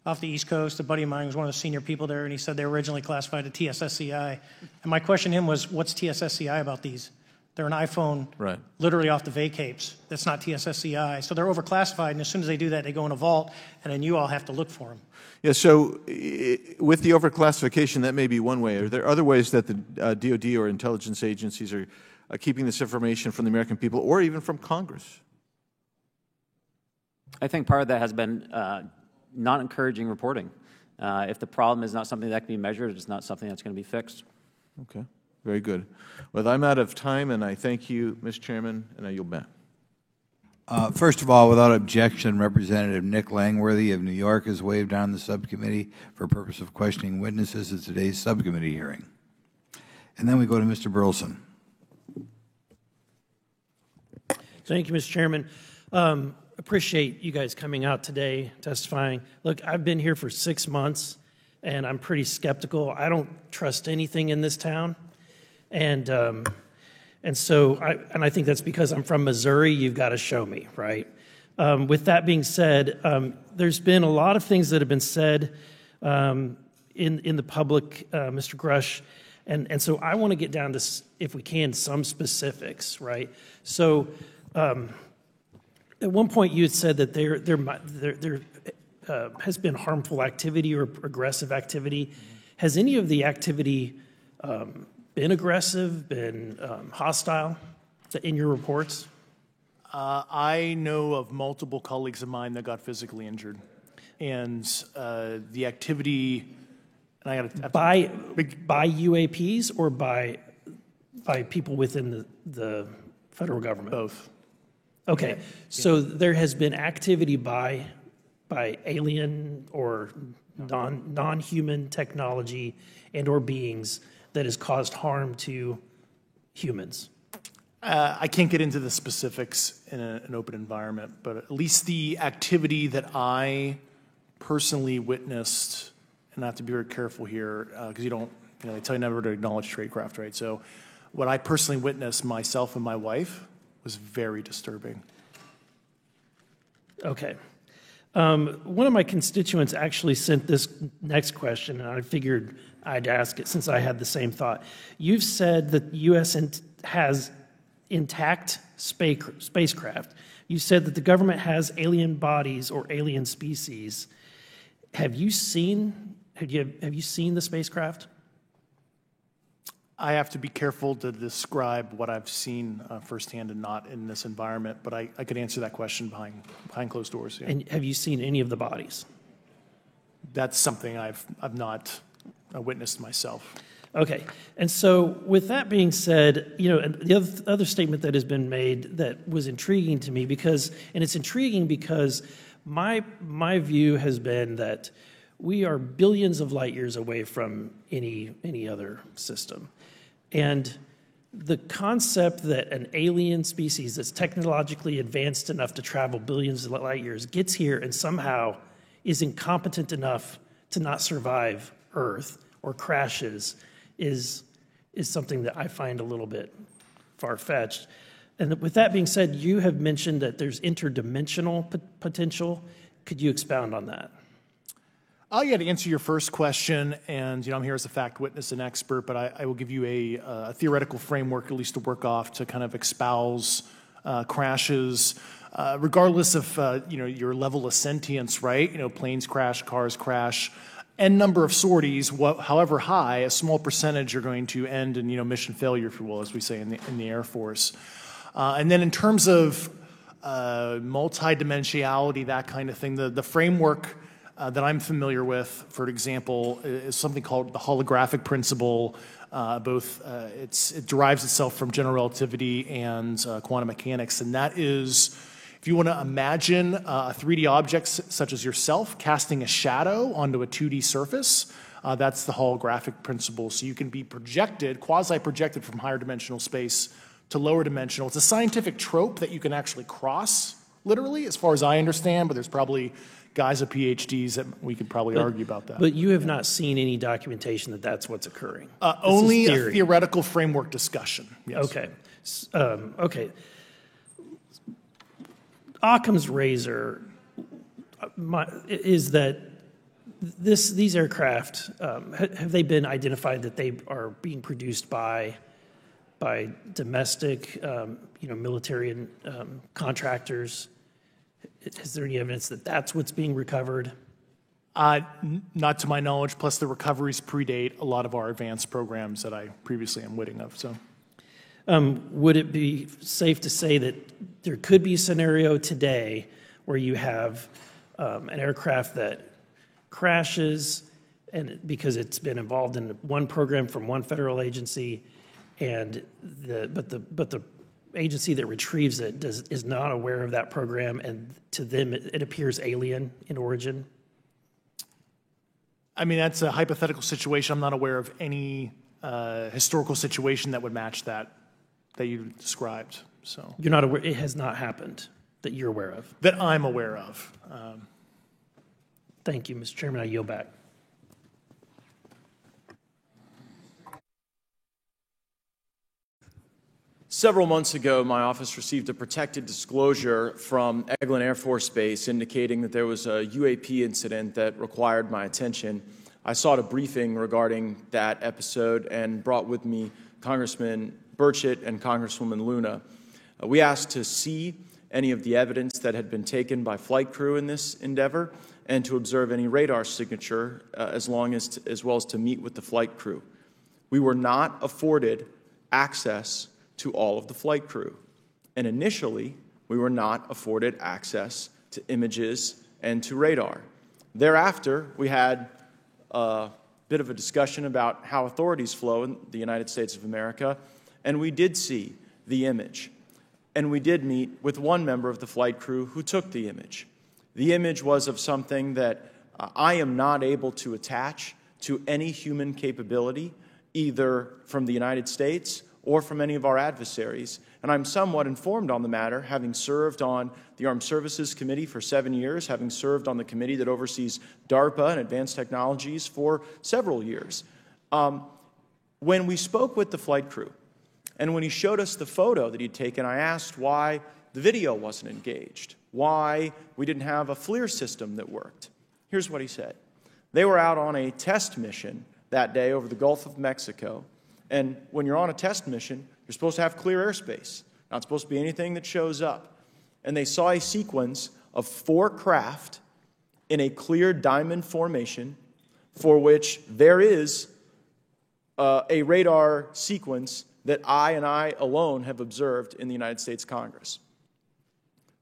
off the East Coast. A buddy of mine was one of the senior people there, and he said they were originally classified at TSSCI. And my question to him was, what's TSSCI about these? They're an iPhone Right. literally off the vacapes. That's not TSSCI. So they're overclassified, and as soon as they do that, they go in a vault, and then you all have to look for them. Yeah, so with the overclassification, that may be one way. Are there other ways that the DOD or intelligence agencies are keeping this information from the American people or even from Congress? I think part of that has been not encouraging reporting. If the problem is not something that can be measured, it's not something that's going to be fixed. Okay, very good. Well, I'm out of time, and I thank you, Mr. Chairman, and I yield back. First of all, without objection, Representative Nick Langworthy of New York has waived on the subcommittee for purpose of questioning witnesses at today's subcommittee hearing. And then we go to Mr. Burleson. Thank you, Mr. Chairman. Appreciate you guys coming out today, testifying. Look, I've been here for 6 months, and I'm pretty skeptical. I don't trust anything in this town. And so I think that's because I'm from Missouri. You've got to show me, right? With that being said, there's been a lot of things that have been said in the public, Mr. Grush, and so I want to get down to, if we can, some specifics, right? So at one point you had said that there has been harmful activity or aggressive activity. Has any of the activity been aggressive, been hostile in your reports? I know of multiple colleagues of mine that got physically injured. And the activity, and I got by UAPs or by people within the federal government? Both. Okay, yeah. So there has been activity by alien or non-human technology and or beings that has caused harm to humans. I can't get into the specifics in an open environment, but at least the activity that I personally witnessed, and I have to be very careful here because they tell you never to acknowledge tradecraft, right? So what I personally witnessed myself and my wife was very disturbing. Okay. One of my constituents actually sent this next question, and I figured I'd ask it since I had the same thought. You've said that the U.S. has intact spacecraft. You said that the government has alien bodies or alien species. Have you seen the spacecraft? I have to be careful to describe what I've seen firsthand and not in this environment, but I could answer that question behind closed doors. Yeah. And have you seen any of the bodies? That's something I've not witnessed myself. Okay, and so with that being said, the other statement that has been made that was intriguing to me it's intriguing because my view has been that we are billions of light years away from any other system. And the concept that an alien species that's technologically advanced enough to travel billions of light years gets here and somehow is incompetent enough to not survive Earth or crashes is something that I find a little bit far-fetched. And with that being said, you have mentioned that there's interdimensional potential. Could you expound on that? Yeah, to answer your first question, and I'm here as a fact witness and expert, but I will give you a theoretical framework, at least to work off, to kind of espouse crashes, regardless of your level of sentience, right? Planes crash, cars crash, n number of sorties, however high, a small percentage are going to end in mission failure, if you will, as we say in the Air Force. And then in terms of multidimensionality, that kind of thing, the framework that I'm familiar with, for example, is something called the holographic principle. It derives itself from general relativity and quantum mechanics, and that is, if you want to imagine a 3D object such as yourself casting a shadow onto a 2D surface, that's the holographic principle. So you can be projected, quasi-projected from higher dimensional space to lower dimensional. It's a scientific trope that you can actually cross, literally, as far as I understand, but there's probably guys with PhDs that we could probably argue about that. But you have not seen any documentation that that's what's occurring? Only a theoretical framework discussion. Yes. Okay. Okay. Occam's razor is that these aircraft, have they been identified that they are being produced by by domestic, military and contractors? Is there any evidence that that's what's being recovered? Not to my knowledge, plus the recoveries predate a lot of our advanced programs that I previously am witting of. So, would it be safe to say that there could be a scenario today where you have an aircraft that crashes and because it's been involved in one program from one federal agency, and but the agency that retrieves it is not aware of that program, and to them it appears alien in origin? I mean, that's a hypothetical situation. I'm not aware of any historical situation that would match that you described. So you're not aware? It has not happened that you're aware of? That I'm aware of. Thank you, Mr. Chairman. I yield back. Several months ago, my office received a protected disclosure from Eglin Air Force Base indicating that there was a UAP incident that required my attention. I sought a briefing regarding that episode and brought with me Congressman Burchett and Congresswoman Luna. We asked to see any of the evidence that had been taken by flight crew in this endeavor and to observe any radar signature as well as to meet with the flight crew. We were not afforded access to all of the flight crew. And initially, we were not afforded access to images and to radar. Thereafter, we had a bit of a discussion about how authorities flow in the United States of America, and we did see the image. And we did meet with one member of the flight crew who took the image. The image was of something that I am not able to attach to any human capability, either from the United States or from any of our adversaries. And I'm somewhat informed on the matter, having served on the Armed Services Committee for 7 years, having served on the committee that oversees DARPA and advanced technologies for several years. When we spoke with the flight crew, and when he showed us the photo that he'd taken, I asked why the video wasn't engaged, why we didn't have a FLIR system that worked. Here's what he said. They were out on a test mission that day over the Gulf of Mexico. And when you're on a test mission, you're supposed to have clear airspace. Not supposed to be anything that shows up. And they saw a sequence of 4 craft in a clear diamond formation for which there is a radar sequence that I alone have observed in the United States Congress.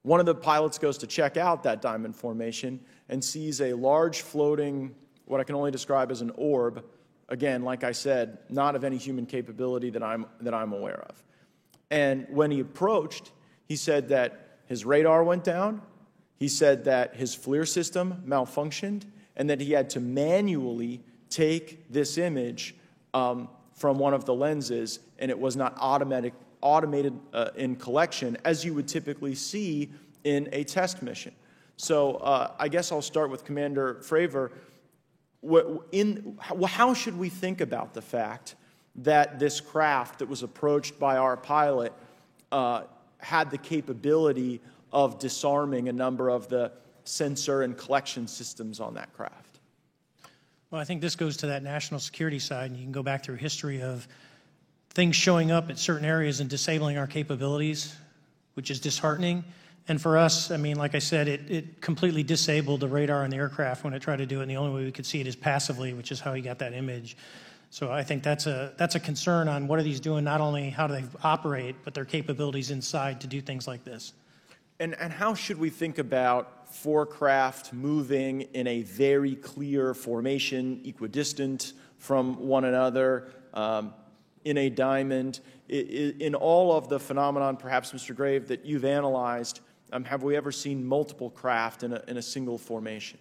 One of the pilots goes to check out that diamond formation and sees a large floating, what I can only describe as an orb. Again, like I said, not of any human capability that I'm aware of. And when he approached, he said that his radar went down, he said that his FLIR system malfunctioned, and that he had to manually take this image from one of the lenses, and it was not automated in collection, as you would typically see in a test mission. So I guess I'll start with Commander Fravor. How should we think about the fact that this craft that was approached by our pilot had the capability of disarming a number of the sensor and collection systems on that craft? Well, I think this goes to that national security side, and you can go back through history of things showing up at certain areas and disabling our capabilities, which is disheartening. And for us, I mean, like I said, it completely disabled the radar on the aircraft when it tried to do it, and the only way we could see it is passively, which is how he got that image. So I think that's a concern on what are these doing, not only how do they operate, but their capabilities inside to do things like this. And how should we think about 4 craft moving in a very clear formation, equidistant from one another, in a diamond? In all of the phenomenon, perhaps, Mr. Grave, that you've analyzed, have we ever seen multiple craft in a single formation?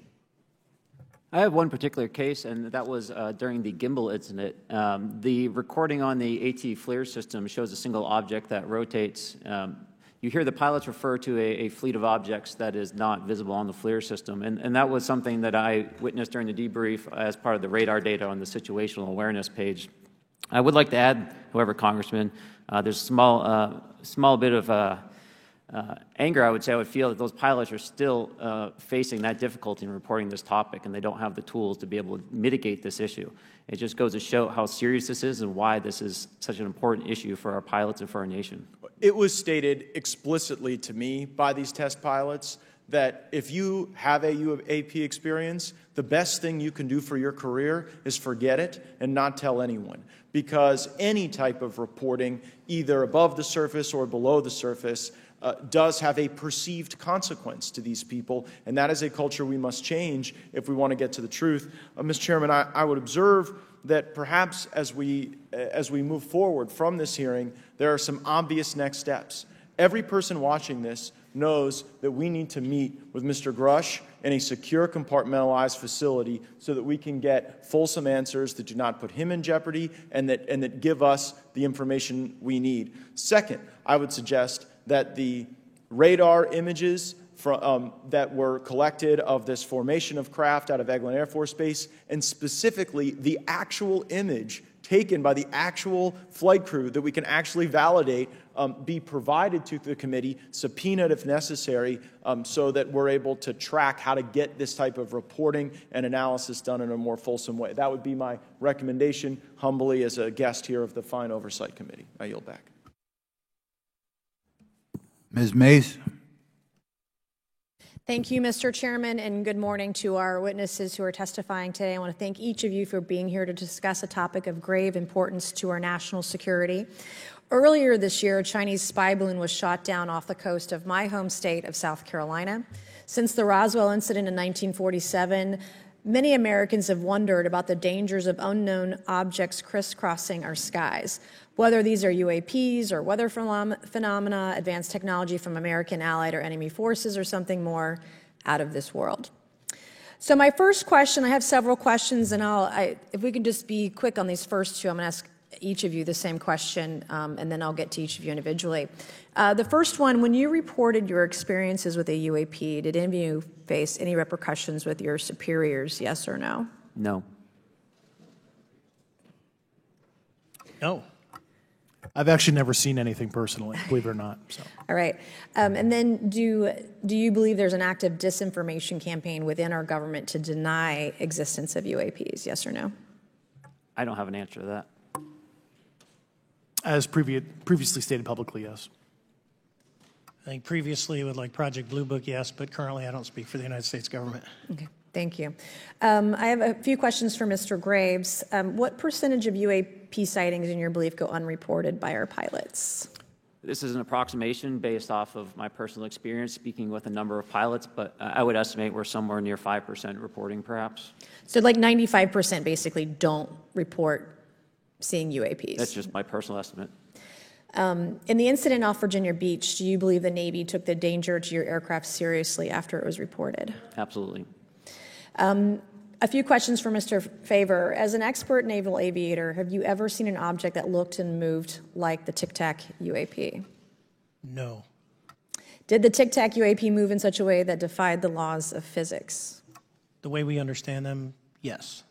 I have one particular case, and that was during the gimbal incident. The recording on the AT FLIR system shows a single object that rotates. You hear the pilots refer to a fleet of objects that is not visible on the FLIR system, and that was something that I witnessed during the debrief as part of the radar data on the situational awareness page. I would like to add, however, Congressman, there's a small bit of anger, I would say I would feel that those pilots are still facing that difficulty in reporting this topic, and they don't have the tools to be able to mitigate this issue. It just goes to show how serious this is and why this is such an important issue for our pilots and for our nation. It was stated explicitly to me by these test pilots that if you have a UAP experience, the best thing you can do for your career is forget it and not tell anyone. Because any type of reporting, either above the surface or below the surface, does have a perceived consequence to these people, and that is a culture we must change if we want to get to the truth. Mr. Chairman, I would observe that perhaps as we move forward from this hearing, there are some obvious next steps. Every person watching this knows that we need to meet with Mr. Grush in a secure, compartmentalized facility so that we can get fulsome answers that do not put him in jeopardy and that give us the information we need. Second, I would suggest that the radar images that were collected of this formation of craft out of Eglin Air Force Base, and specifically the actual image taken by the actual flight crew that we can actually validate, be provided to the committee, subpoenaed if necessary, so that we're able to track how to get this type of reporting and analysis done in a more fulsome way. That would be my recommendation, humbly, as a guest here of the Fine Oversight Committee. I yield back. Ms. Mace. Thank you, Mr. Chairman, and good morning to our witnesses who are testifying today. I want to thank each of you for being here to discuss a topic of grave importance to our national security. Earlier this year, a Chinese spy balloon was shot down off the coast of my home state of South Carolina. Since the Roswell incident in 1947, many Americans have wondered about the dangers of unknown objects crisscrossing our skies. Whether these are UAPs or weather phenomena, advanced technology from American, allied, or enemy forces, or something more out of this world. So my first question, I have several questions, and if we can just be quick on these first two, I'm going to ask each of you the same question, and then I'll get to each of you individually. The first one, when you reported your experiences with a UAP, did any of you face any repercussions with your superiors, yes or no? No. No. I've actually never seen anything personally, believe it or not. So. All right. And then do you believe there's an active disinformation campaign within our government to deny existence of UAPs, yes or no? I don't have an answer to that. As previously stated publicly, yes. I think previously with like Project Blue Book, yes, but currently I don't speak for the United States government. Okay, thank you. I have a few questions for Mr. Graves. What percentage of UAP sightings, in your belief, go unreported by our pilots? This is an approximation based off of my personal experience speaking with a number of pilots, but I would estimate we're somewhere near 5% reporting, perhaps. So like 95% basically don't report seeing UAPs? That's just my personal estimate. In the incident off Virginia Beach, do you believe the Navy took the danger to your aircraft seriously after it was reported? Absolutely. A few questions for Mr. Favor. As an expert naval aviator, have you ever seen an object that looked and moved like the Tic Tac UAP? No. Did the Tic Tac UAP move in such a way that defied the laws of physics? The way we understand them, yes.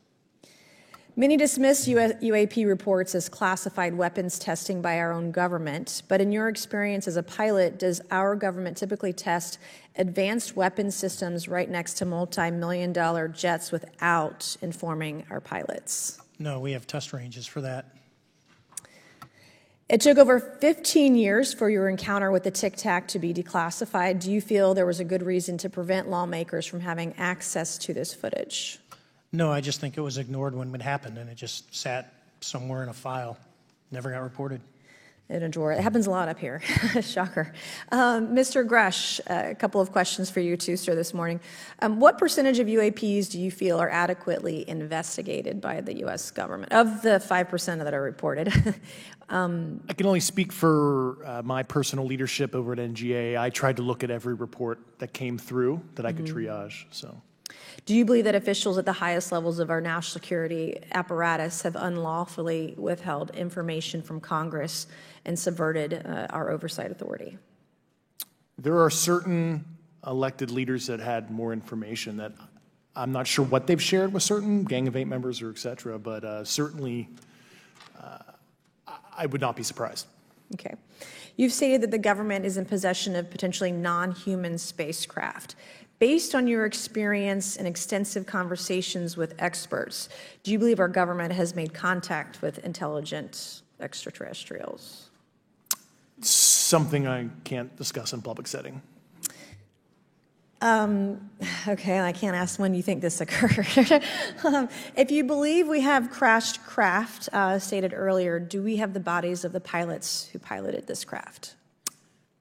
Many dismiss UAP reports as classified weapons testing by our own government, but in your experience as a pilot, does our government typically test advanced weapon systems right next to multi-million-dollar jets without informing our pilots? No, we have test ranges for that. It took over 15 years for your encounter with the Tic Tac to be declassified. Do you feel there was a good reason to prevent lawmakers from having access to this footage? No, I just think it was ignored when it happened, and it just sat somewhere in a file. Never got reported. In a drawer. It happens a lot up here. Shocker. Mr. Grush, a couple of questions for you too, sir, this morning. What percentage of UAPs do you feel are adequately investigated by the U.S. government, of the 5% that are reported? I can only speak for my personal leadership over at NGA. I tried to look at every report that came through that I could triage. So. Do you believe that officials at the highest levels of our national security apparatus have unlawfully withheld information from Congress and subverted our oversight authority? There are certain elected leaders that had more information that I'm not sure what they've shared with certain Gang of Eight members or et cetera, but certainly I would not be surprised. Okay. You've stated that the government is in possession of potentially non-human spacecraft. Based on your experience and extensive conversations with experts, do you believe our government has made contact with intelligent extraterrestrials? Something I can't discuss in public setting. Okay, I can't ask when you think this occurred. If you believe we have crashed craft, stated earlier, do we have the bodies of the pilots who piloted this craft?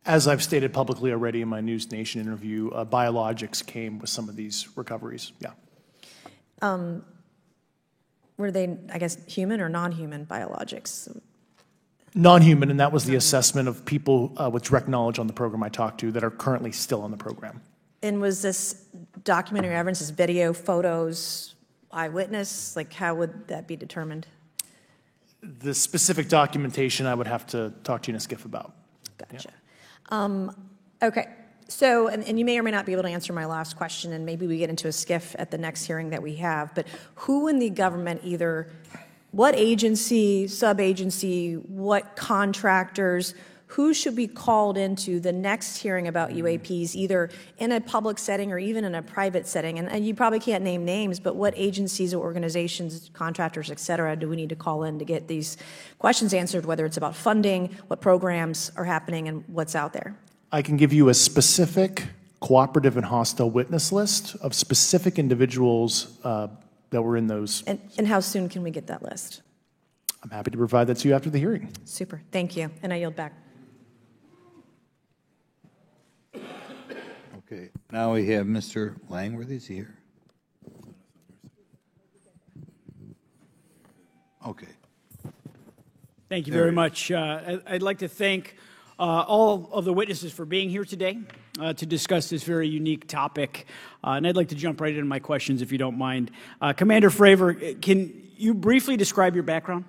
As I've stated publicly already in my News Nation interview, biologics came with some of these recoveries. Yeah. Were they, I guess, human or non-human biologics? Non-human, and that was the assessment of people with direct knowledge on the program I talked to that are currently still on the program. And was this documentary evidence, this video, photos, eyewitness? Like, how would that be determined? The specific documentation I would have to talk to you in a skiff about. Gotcha. Yeah. Okay. So, and you may or may not be able to answer my last question, and maybe we get into a skiff at the next hearing that we have, but who in the government, either what agency, sub-agency, what contractors, who should be called into the next hearing about UAPs, either in a public setting or even in a private setting? And you probably can't name names, but what agencies or organizations, contractors, et cetera, do we need to call in to get these questions answered, whether it's about funding, what programs are happening, and what's out there? I can give you a specific cooperative and hostile witness list of specific individuals that were in those. And how soon can we get that list? I'm happy to provide that to you after the hearing. Super. Thank you. And I yield back. Okay, now we have Mr. Langworthy. Is he here? Okay. Thank you very much. I'd like to thank all of the witnesses for being here today to discuss this very unique topic. And I'd like to jump right into my questions, if you don't mind. Commander Fravor, can you briefly describe your background?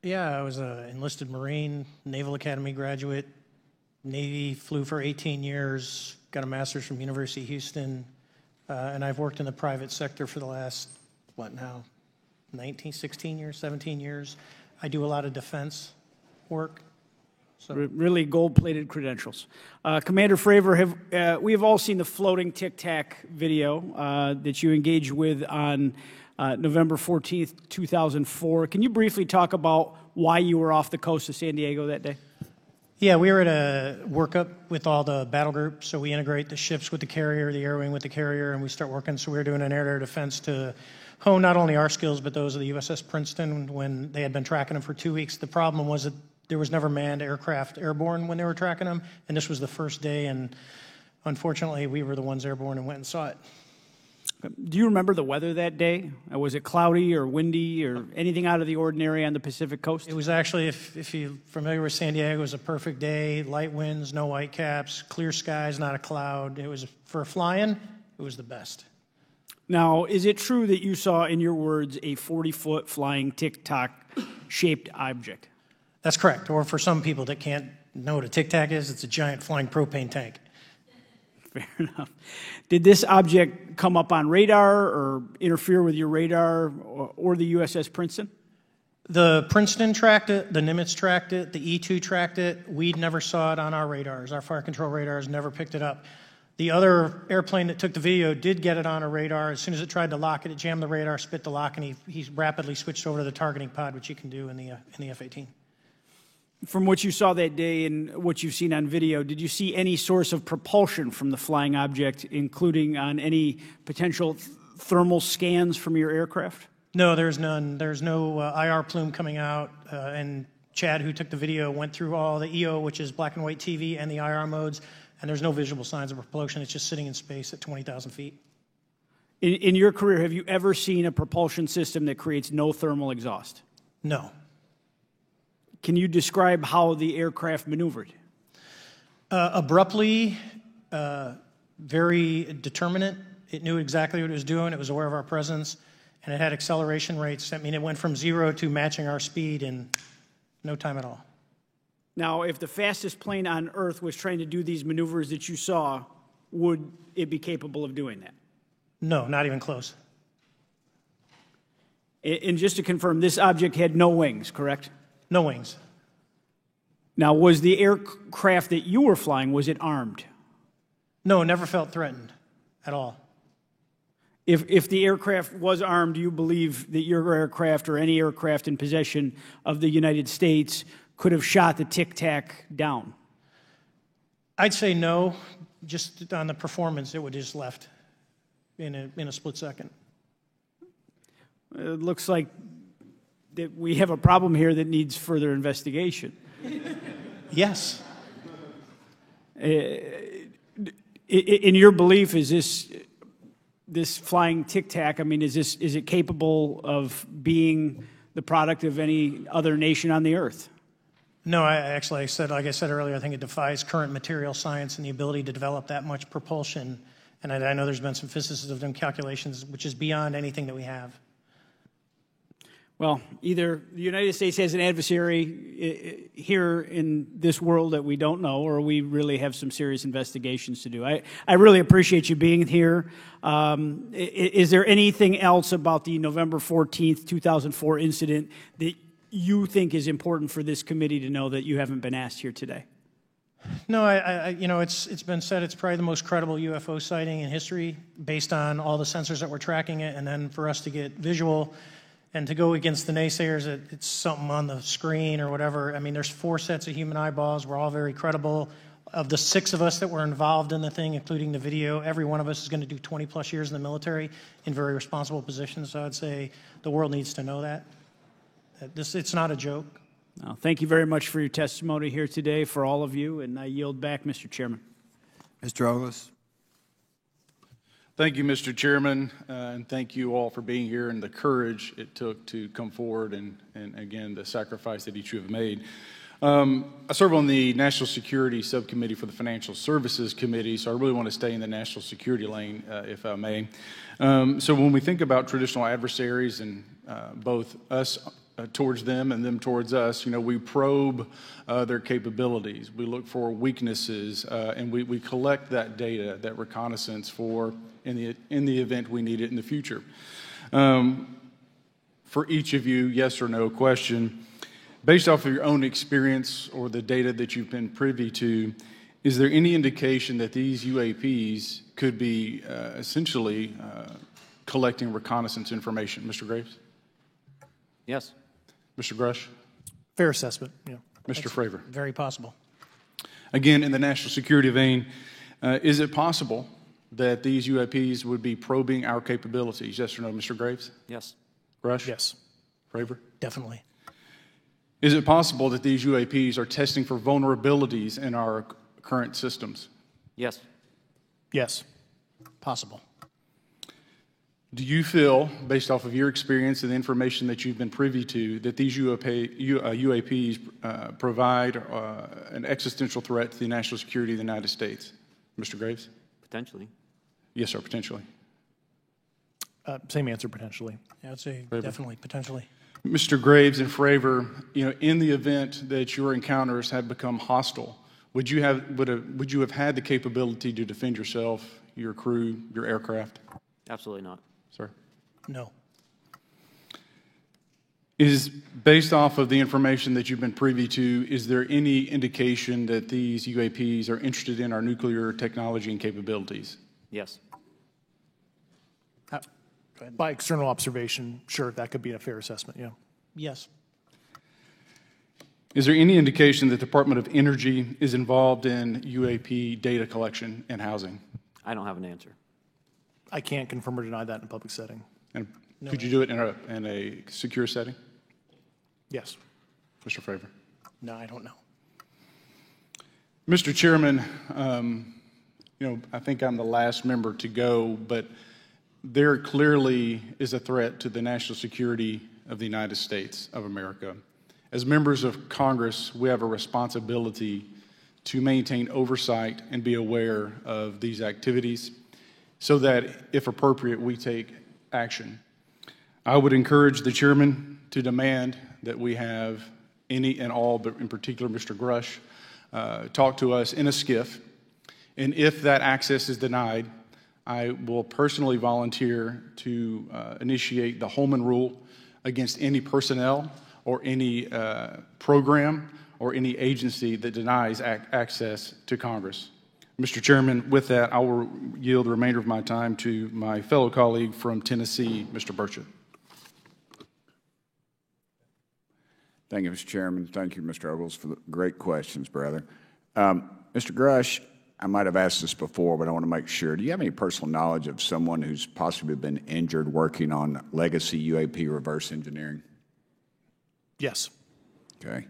Yeah, I was an enlisted Marine, Naval Academy graduate, Navy, flew for 18 years, got a master's from University of Houston, and I've worked in the private sector for the last, 16 years, 17 years. I do a lot of defense work. So. Really gold-plated credentials. Commander Fravor, we have all seen the floating Tic Tac video that you engaged with on November 14th, 2004. Can you briefly talk about why you were off the coast of San Diego that day? Yeah, we were at a workup with all the battle groups, so we integrate the ships with the carrier, the air wing with the carrier, and we start working. So we were doing an air-to-air defense to hone not only our skills, but those of the USS Princeton when they had been tracking them for 2 weeks. The problem was that there was never manned aircraft airborne when they were tracking them, and this was the first day, and unfortunately, we were the ones airborne and went and saw it. Do you remember the weather that day? Was it cloudy or windy or anything out of the ordinary on the Pacific coast? It was actually, if you're familiar with San Diego, it was a perfect day, light winds, no whitecaps, clear skies, not a cloud. It was, for flying, it was the best. Now, is it true that you saw, in your words, a 40-foot flying tic-tac-shaped object? That's correct. Or for some people that can't know what a tic-tac is, it's a giant flying propane tank. Fair enough. Did this object come up on radar or interfere with your radar or the USS Princeton? The Princeton tracked it, the Nimitz tracked it, the E-2 tracked it. We never saw it on our radars. Our fire control radars never picked it up. The other airplane that took the video did get it on a radar. As soon as it tried to lock it, it jammed the radar, spit the lock, and he rapidly switched over to the targeting pod, which you can do in the F-18. From what you saw that day and what you've seen on video, did you see any source of propulsion from the flying object, including on any potential thermal scans from your aircraft? No, there's none. There's no IR plume coming out. And Chad, who took the video, went through all the EO, which is black and white TV, and the IR modes, and there's no visible signs of propulsion. It's just sitting in space at 20,000 feet. In your career, have you ever seen a propulsion system that creates no thermal exhaust? No. Can you describe how the aircraft maneuvered? Abruptly, very determinate. It knew exactly what it was doing. It was aware of our presence, and it had acceleration rates. I mean, it went from 0 to matching our speed in no time at all. Now, if the fastest plane on Earth was trying to do these maneuvers that you saw, would it be capable of doing that? No, not even close. And just to confirm, this object had no wings, correct? No wings. Now, was the aircraft that you were flying, was it armed? No, never felt threatened at all. If the aircraft was armed, do you believe that your aircraft or any aircraft in possession of the United States could have shot the Tic Tac down? I'd say no. Just on the performance, it would just left in a split second. It looks like that we have a problem here that needs further investigation. Yes. In your belief, is this flying Tic Tac, I mean, is it capable of being the product of any other nation on the earth? No, like I said earlier, I think it defies current material science and the ability to develop that much propulsion. And I know there's been some physicists that have done calculations, which is beyond anything that we have. Well, either the United States has an adversary here in this world that we don't know, or we really have some serious investigations to do. I really appreciate you being here. Is there anything else about the November 14th, 2004 incident that you think is important for this committee to know that you haven't been asked here today? No, it's been said it's probably the most credible UFO sighting in history based on all the sensors that were tracking it, and then for us to get visual and to go against the naysayers that it's something on the screen or whatever. I mean, there's 4 sets of human eyeballs. We're all very credible. Of the 6 of us that were involved in the thing, including the video, every one of us is going to do 20-plus years in the military in very responsible positions. So I'd say the world needs to know that. It's not a joke. Well, thank you very much for your testimony here today for all of you, and I yield back, Mr. Chairman. Mr. Ogles. Thank you, Mr. Chairman, and thank you all for being here and the courage it took to come forward and again, the sacrifice that each of you have made. I serve on the National Security Subcommittee for the Financial Services Committee, so I really want to stay in the national security lane, if I may. So when we think about traditional adversaries and both us towards them and them towards us, we probe their capabilities. We look for weaknesses, and we collect that data, that reconnaissance for in the event we need it in the future. For each of you, yes or no question, based off of your own experience or the data that you've been privy to, is there any indication that these UAPs could be essentially collecting reconnaissance information? Mr. Graves? Yes. Mr. Grush? Fair assessment, yeah. Mr. Fravor? Very possible. Again, in the national security vein, is it possible that these UAPs would be probing our capabilities? Yes or no, Mr. Graves? Yes. Grush? Yes. Fravor? Definitely. Is it possible that these UAPs are testing for vulnerabilities in our current systems? Yes. Yes. Possible. Do you feel, based off of your experience and the information that you've been privy to, that these UAPs provide an existential threat to the national security of the United States? Mr. Graves? Potentially. Yes, sir, potentially. Same answer, potentially. Yeah, I'd say Fravor? definitely, potentially. Mr. Graves and Fravor, in the event that your encounters have become hostile, would you have had the capability to defend yourself, your crew, your aircraft? Absolutely not. Sir? No. Is based off of the information that you've been privy to, is there any indication that these UAPs are interested in our nuclear technology and capabilities? Yes. By external observation, sure, that could be a fair assessment, yeah. Yes. Is there any indication that the Department of Energy is involved in UAP data collection and housing? I don't have an answer. I can't confirm or deny that in a public setting. And could you do it in a secure setting? Yes. Mr. Fravor? No, I don't know. Mr. Chairman, I think I'm the last member to go, but there clearly is a threat to the national security of the United States of America. As members of Congress, we have a responsibility to maintain oversight and be aware of these activities so that, if appropriate, we take action. I would encourage the chairman to demand that we have any and all, but in particular Mr. Grush, talk to us in a skiff. And if that access is denied, I will personally volunteer to initiate the Holman Rule against any personnel or any program or any agency that denies access to Congress. Mr. Chairman, with that, I will yield the remainder of my time to my fellow colleague from Tennessee, Mr. Burchett. Thank you, Mr. Chairman. Thank you, Mr. Ogles, for the great questions, brother. Mr. Grush, I might have asked this before, but I want to make sure. Do you have any personal knowledge of someone who's possibly been injured working on legacy UAP reverse engineering? Yes. Okay.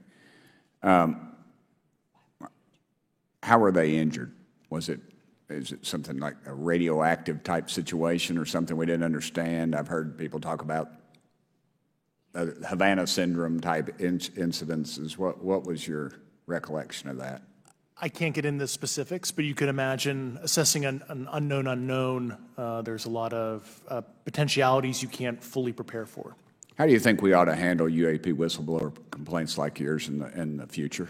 How were they injured? Is it something like a radioactive type situation or something we didn't understand? I've heard people talk about Havana syndrome type incidences. What was your recollection of that? I can't get into specifics, but you could imagine assessing an unknown unknown. There's a lot of potentialities you can't fully prepare for. How do you think we ought to handle UAP whistleblower complaints like yours in the future?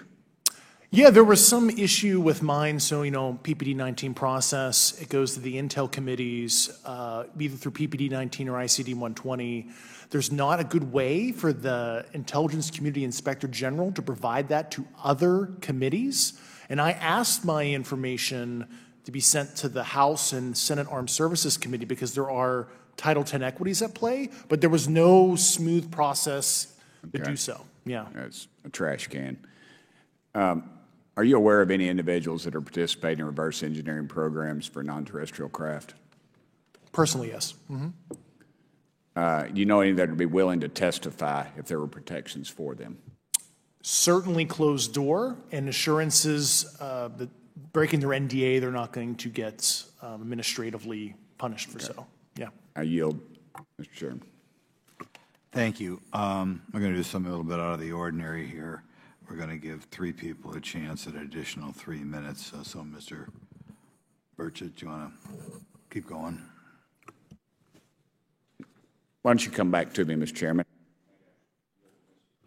Yeah, there was some issue with mine. So, PPD-19 process, it goes to the Intel committees, either through PPD-19 or ICD-120. There's not a good way for the Intelligence Community Inspector General to provide that to other committees. And I asked my information to be sent to the House and Senate Armed Services Committee because there are Title X equities at play, but there was no smooth process to do so. Yeah. It's a trash can. Are you aware of any individuals that are participating in reverse engineering programs for non-terrestrial craft? Personally, yes. Mm-hmm. Do you know any that would be willing to testify if there were protections for them? Certainly closed door and assurances that breaking their NDA, they're not going to get administratively punished for so. Yeah. I yield, Mr. Chairman. Thank you. We're going to do something a little bit out of the ordinary here. We're going to give 3 people a chance at an additional 3 minutes. So Mr. Burchett, do you want to keep going? Why don't you come back to me, Mr. Chairman?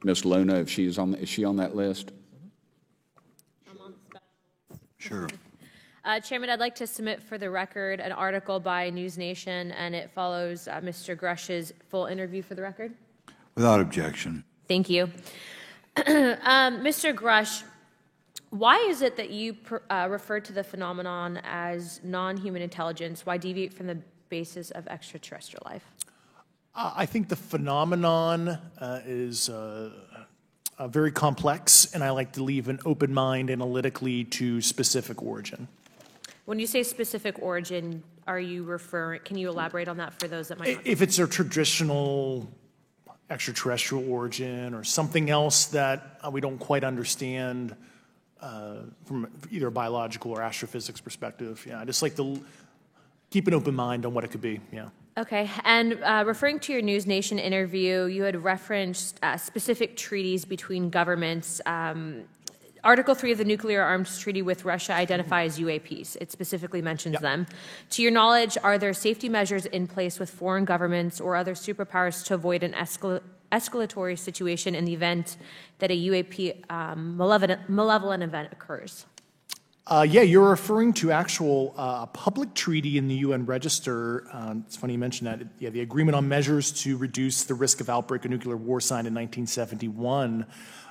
Ms. Luna, if she's on, is she on that list? I'm on Sure. Chairman, I'd like to submit for the record an article by News Nation, and it follows Mr. Grush's full interview for the record. Without objection. Thank you. Mr. Grush, why is it that you refer to the phenomenon as non-human intelligence? Why deviate from the basis of extraterrestrial life? I think the phenomenon is very complex, and I like to leave an open mind analytically to specific origin. When you say specific origin, are you referring, can you elaborate on that for those that might not? If it's a traditional extraterrestrial origin or something else that we don't quite understand from either a biological or astrophysics perspective, yeah, I just like to keep an open mind on what it could be, yeah. Okay, and referring to your News Nation interview, you had referenced specific treaties between governments. Article 3 of the Nuclear Arms Treaty with Russia identifies UAPs. It specifically mentions them. To your knowledge, are there safety measures in place with foreign governments or other superpowers to avoid an escalatory situation in the event that a UAP malevolent event occurs? Yeah, you're referring to actual public treaty in the UN Register. It's funny you mentioned that. Yeah, the Agreement on Measures to Reduce the Risk of Outbreak of Nuclear War signed in 1971.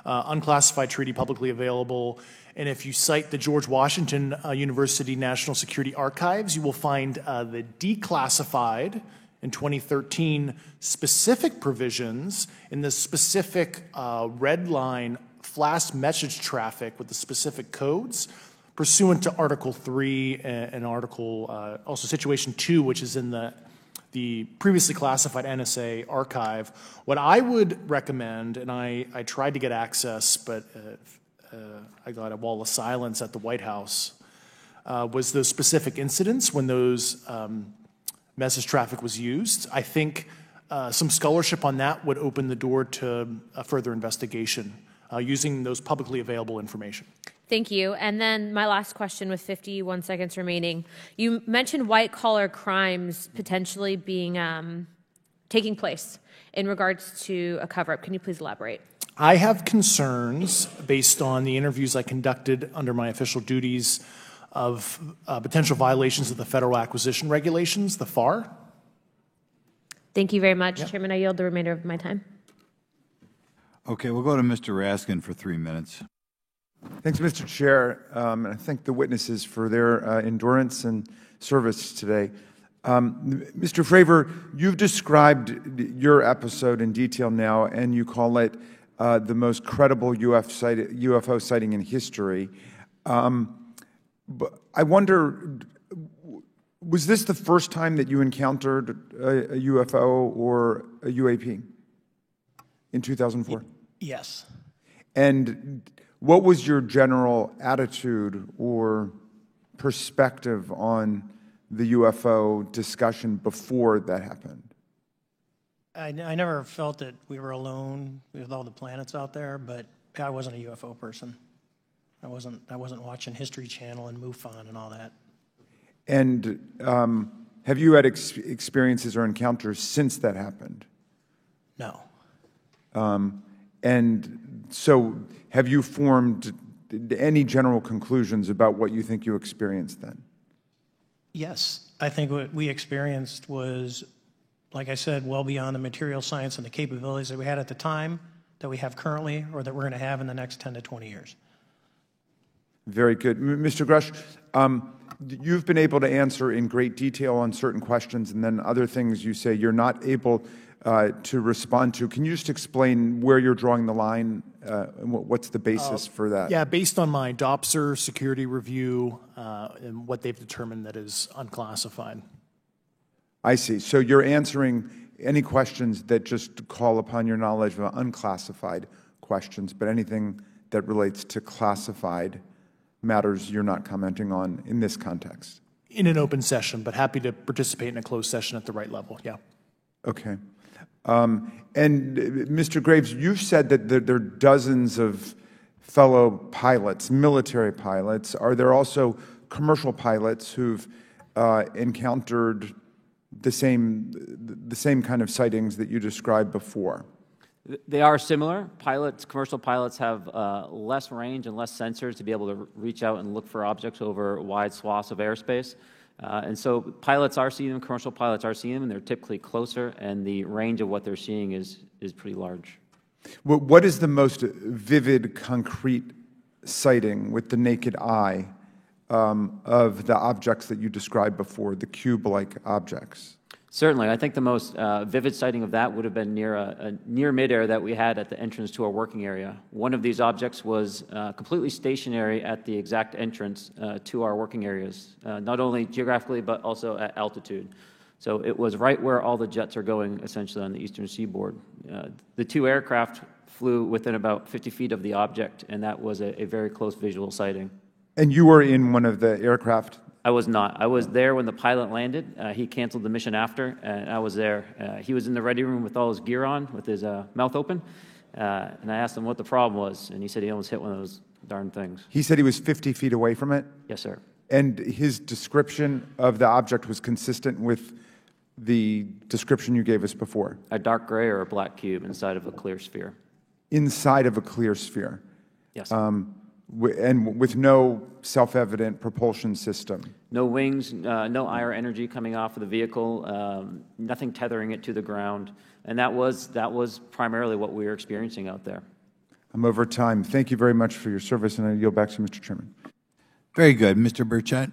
Unclassified treaty publicly available. And if you cite the George Washington University National Security Archives, you will find the declassified in 2013 specific provisions in the specific red line flash message traffic with the specific codes pursuant to Article 3 and Article, also Situation 2, which is in the previously classified NSA archive. What I would recommend, and I tried to get access, but I got a wall of silence at the White House, was those specific incidents when those message traffic was used. I think some scholarship on that would open the door to a further investigation using those publicly available information. Thank you. And then my last question with 51 seconds remaining. You mentioned white-collar crimes potentially being taking place in regards to a cover-up. Can you please elaborate? I have concerns based on the interviews I conducted under my official duties of potential violations of the Federal Acquisition Regulations, the FAR. Thank you very much, Chairman. I yield the remainder of my time. Okay, we'll go to Mr. Raskin for 3 minutes. Thanks, Mr. Chair, and I thank the witnesses for their endurance and service today. Mr. Fravor, you've described your episode in detail now, and you call it the most credible UFO sighting in history. But I wonder, was this the first time that you encountered a UFO or a UAP in 2004? Yes. And what was your general attitude or perspective on the UFO discussion before that happened? I never felt that we were alone with all the planets out there, but I wasn't a UFO person. I wasn't watching History Channel and MUFON and all that. And have you had experiences or encounters since that happened? No. And so have you formed any general conclusions about what you think you experienced then? Yes. I think what we experienced was, like I said, well beyond the material science and the capabilities that we had at the time, that we have currently, or that we're going to have in the next 10 to 20 years. Very good. Mr. Grush, you've been able to answer in great detail on certain questions, and then other things you say you're not able to respond to. Can you just explain where you're drawing the line and what's the basis for that? Yeah, based on my DOPSR security review and what they've determined that is unclassified. I see. So you're answering any questions that just call upon your knowledge of unclassified questions, but anything that relates to classified matters you're not commenting on in this context. In an open session, but happy to participate in a closed session at the right level, yeah. Okay. And Mr. Graves, you've said that there are dozens of fellow pilots, military pilots. Are there also commercial pilots who've encountered the same kind of sightings that you described before? They are similar. Commercial pilots have less range and less sensors to be able to reach out and look for objects over wide swaths of airspace. And so pilots are seeing them, commercial pilots are seeing them, and they're typically closer, and the range of what they're seeing is pretty large. What is the most vivid, concrete sighting with the naked eye of the objects that you described before, the cube-like objects? Certainly. I think the most vivid sighting of that would have been near midair that we had at the entrance to our working area. One of these objects was completely stationary at the exact entrance to our working areas, not only geographically but also at altitude. So it was right where all the jets are going, essentially, on the eastern seaboard. The two aircraft flew within about 50 feet of the object, and that was a very close visual sighting. And you were in one of the aircraft? I was not. I was there when the pilot landed. He canceled the mission after, and I was there. He was in the ready room with all his gear on, with his mouth open, and I asked him what the problem was, and he said he almost hit one of those darn things. He said he was 50 feet away from it? Yes, sir. And his description of the object was consistent with the description you gave us before? A dark gray or a black cube inside of a clear sphere. Inside of a clear sphere? Yes. And with no self-evident propulsion system? No wings, no IR energy coming off of the vehicle, nothing tethering it to the ground. And that was primarily what we were experiencing out there. I'm over time. Thank you very much for your service, and I yield back to Mr. Chairman. Very good. Mr. Burchett.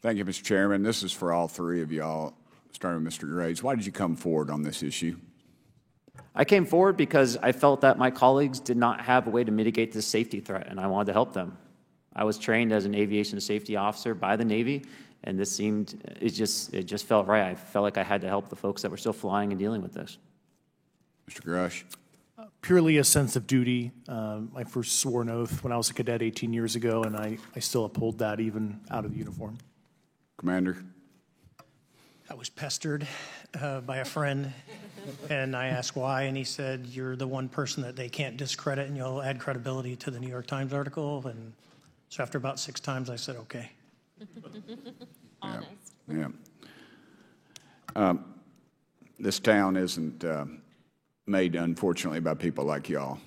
Thank you, Mr. Chairman. This is for all three of y'all, starting with Mr. Graves. Why did you come forward on this issue? I came forward because I felt that my colleagues did not have a way to mitigate this safety threat, and I wanted to help them. I was trained as an aviation safety officer by the Navy, and it just felt right. I felt like I had to help the folks that were still flying and dealing with this. Mr. Grush. Purely a sense of duty. I first swore an oath when I was a cadet 18 years ago, and I still uphold that even out of the uniform. Commander. I was pestered by a friend, and I asked why, and he said, "You're the one person that they can't discredit, and you'll add credibility to the New York Times article." And so after about 6 times, I said, "Okay." Honest. Yeah. This town isn't made, unfortunately, by people like y'all.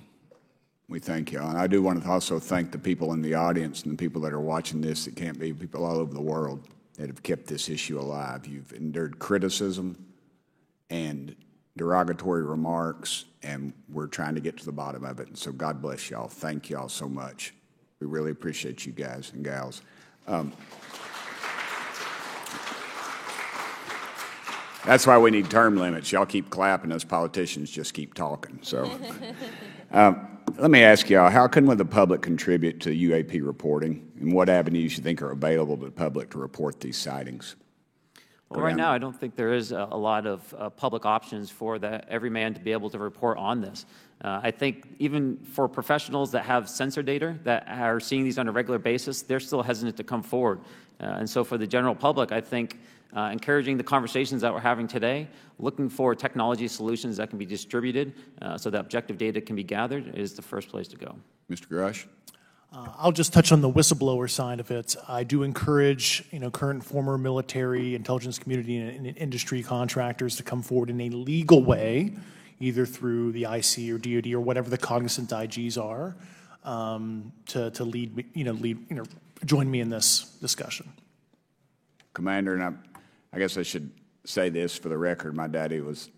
We thank y'all. And I do want to also thank the people in the audience and the people that are watching this that can't be, people all over the world that have kept this issue alive. You've endured criticism and derogatory remarks, and we're trying to get to the bottom of it. And so God bless y'all. Thank y'all so much. We really appreciate you guys and gals. That's why we need term limits. Y'all keep clapping, us politicians just keep talking. So let me ask y'all, how can the public contribute to UAP reporting, and what avenues you think are available to the public to report these sightings? Well, right now, I don't think there is a lot of public options for every man to be able to report on this. I think even for professionals that have sensor data that are seeing these on a regular basis, they're still hesitant to come forward. And so for the general public, I think encouraging the conversations that we're having today, looking for technology solutions that can be distributed so that objective data can be gathered is the first place to go. Mr. Grush? I'll just touch on the whistleblower side of it. I do encourage, current and former military, intelligence community, and industry contractors to come forward in a legal way, either through the IC or DoD or whatever the cognizant IGs are, to lead, join me in this discussion. Commander, and I guess I should say this for the record. My daddy was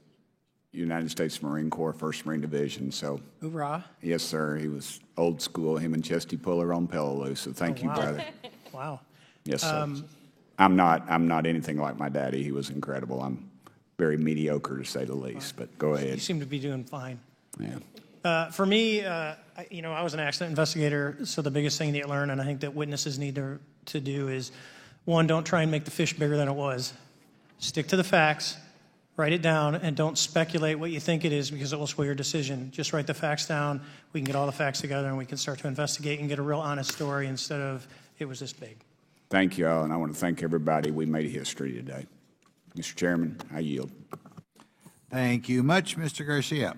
United States Marine Corps, 1st Marine Division. So, hoorah! Yes, sir. He was old school. Him and Chesty Puller on Peleliu. So, thank you, wow. brother. Wow. Yes, sir. I'm not anything like my daddy. He was incredible. I'm very mediocre, to say the least. But go ahead. You seem to be doing fine. Yeah. For me, I was an accident investigator. So the biggest thing that you learn, and I think that witnesses need to do, is one, don't try and make the fish bigger than it was. Stick to the facts. Write it down, and don't speculate what you think it is, because it will sway your decision. Just write the facts down. We can get all the facts together, and we can start to investigate and get a real honest story instead of it was this big. Thank you all, and I want to thank everybody. We made history today. Mr. Chairman, I yield. Thank you much, Mr. Garcia.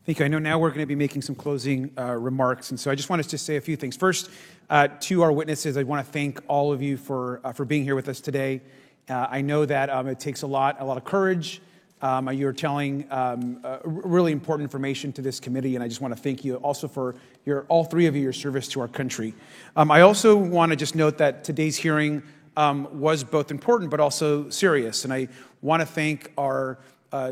Thank you. I know now we're going to be making some closing remarks, and so I just wanted to say a few things. First, to our witnesses, I want to thank all of you for being here with us today. I know that it takes a lot of courage. You're telling really important information to this committee, and I just want to thank you also for all three of you, your service to our country. I also want to just note that today's hearing was both important but also serious, and I want to thank our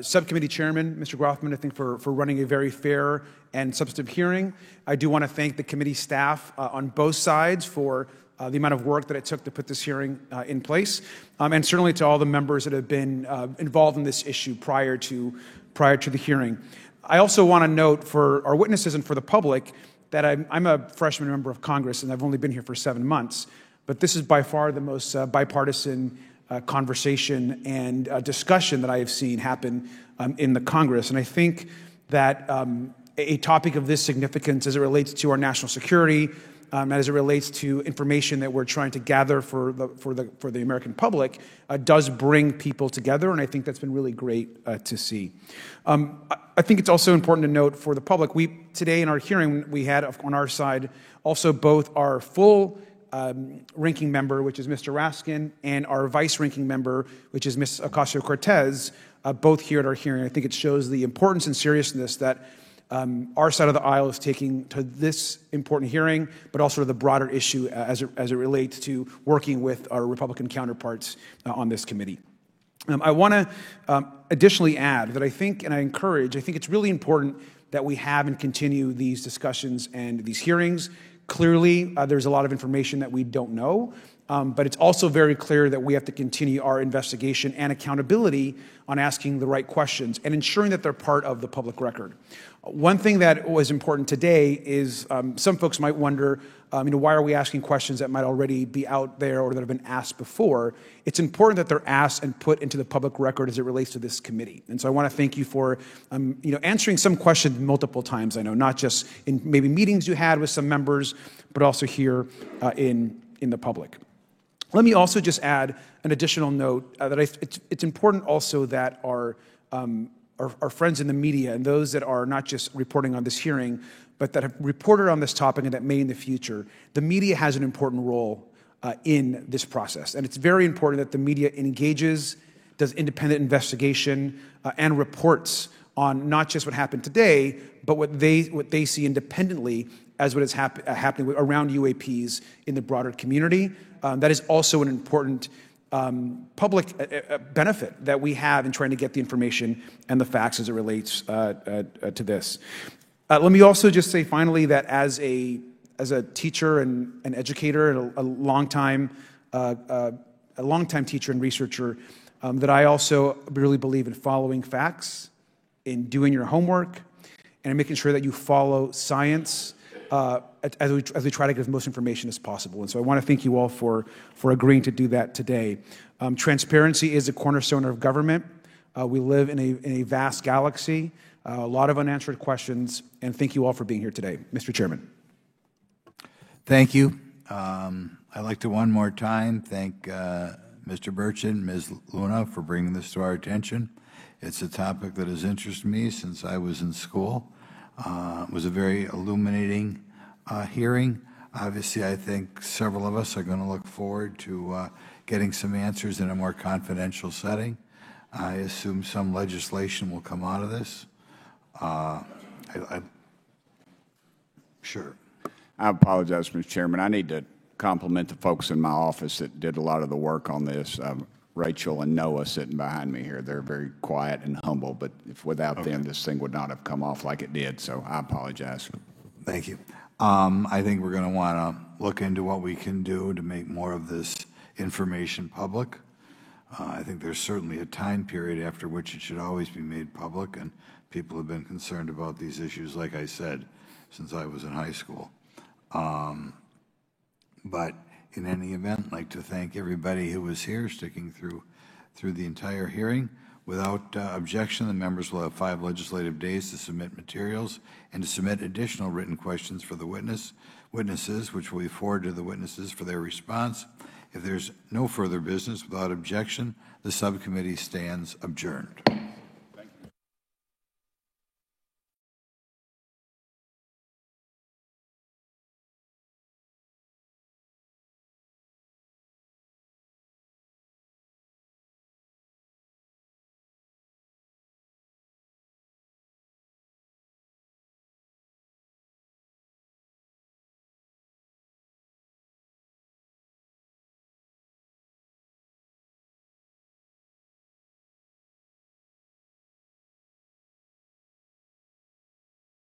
subcommittee chairman, Mr. Grothman, I think, for running a very fair and substantive hearing. I do want to thank the committee staff on both sides for the amount of work that it took to put this hearing in place, and certainly to all the members that have been involved in this issue prior to the hearing. I also want to note for our witnesses and for the public that I'm a freshman member of Congress, and I've only been here for 7 months, but this is by far the most bipartisan conversation and discussion that I have seen happen in the Congress. And I think that a topic of this significance as it relates to our national security, as it relates to information that we're trying to gather for the American public, does bring people together, and I think that's been really great to see. I think it's also important to note for the public, today in our hearing, we had on our side also both our full ranking member, which is Mr. Raskin, and our vice ranking member, which is Ms. Ocasio-Cortez, both here at our hearing. I think it shows the importance and seriousness that our side of the aisle is taking to this important hearing, but also to the broader issue as it relates to working with our Republican counterparts on this committee. I want to additionally add that I think it's really important that we have and continue these discussions and these hearings. Clearly, there's a lot of information that we don't know, but it's also very clear that we have to continue our investigation and accountability on asking the right questions and ensuring that they're part of the public record. One thing that was important today is some folks might wonder, why are we asking questions that might already be out there or that have been asked before? It's important that they're asked and put into the public record as it relates to this committee. And so I want to thank you for, answering some questions multiple times. I know, not just in maybe meetings you had with some members, but also here in the public. Let me also just add an additional note that it's important also that our friends in the media and those that are not just reporting on this hearing, but that have reported on this topic and that may in the future, the media has an important role in this process. And it's very important that the media engages, does independent investigation, and reports on not just what happened today, but what they see independently as what is happening around UAPs in the broader community. That is also an important public benefit that we have in trying to get the information and the facts as it relates to this. Let me also just say finally that as a teacher and an educator and a longtime teacher and researcher, that I also really believe in following facts, in doing your homework, and in making sure that you follow science as we try to give as most information as possible. And so I want to thank you all for agreeing to do that today. Transparency is a cornerstone of government. We live in a vast galaxy, a lot of unanswered questions, and thank you all for being here today. Mr. Chairman. Thank you. I'd like to one more time thank Mr. Burchett and Ms. Luna for bringing this to our attention. It's a topic that has interested me since I was in school. It was a very illuminating hearing. Obviously, I think several of us are going to look forward to getting some answers in a more confidential setting. I assume some legislation will come out of this. Sure. I apologize, Mr. Chairman. I need to compliment the folks in my office that did a lot of the work on this. Rachel and Noah sitting behind me here. They're very quiet and humble, but if without them, this thing would not have come off like it did, so I apologize. Thank you. I think we're going to want to look into what we can do to make more of this information public. I think there's certainly a time period after which it should always be made public, and people have been concerned about these issues, like I said, since I was in high school. But in any event, I'd like to thank everybody who was here, sticking through the entire hearing. Without objection, the members will have 5 legislative days to submit materials and to submit additional written questions for the witnesses, which will be forwarded to the witnesses for their response. If there's no further business, without objection, the subcommittee stands adjourned.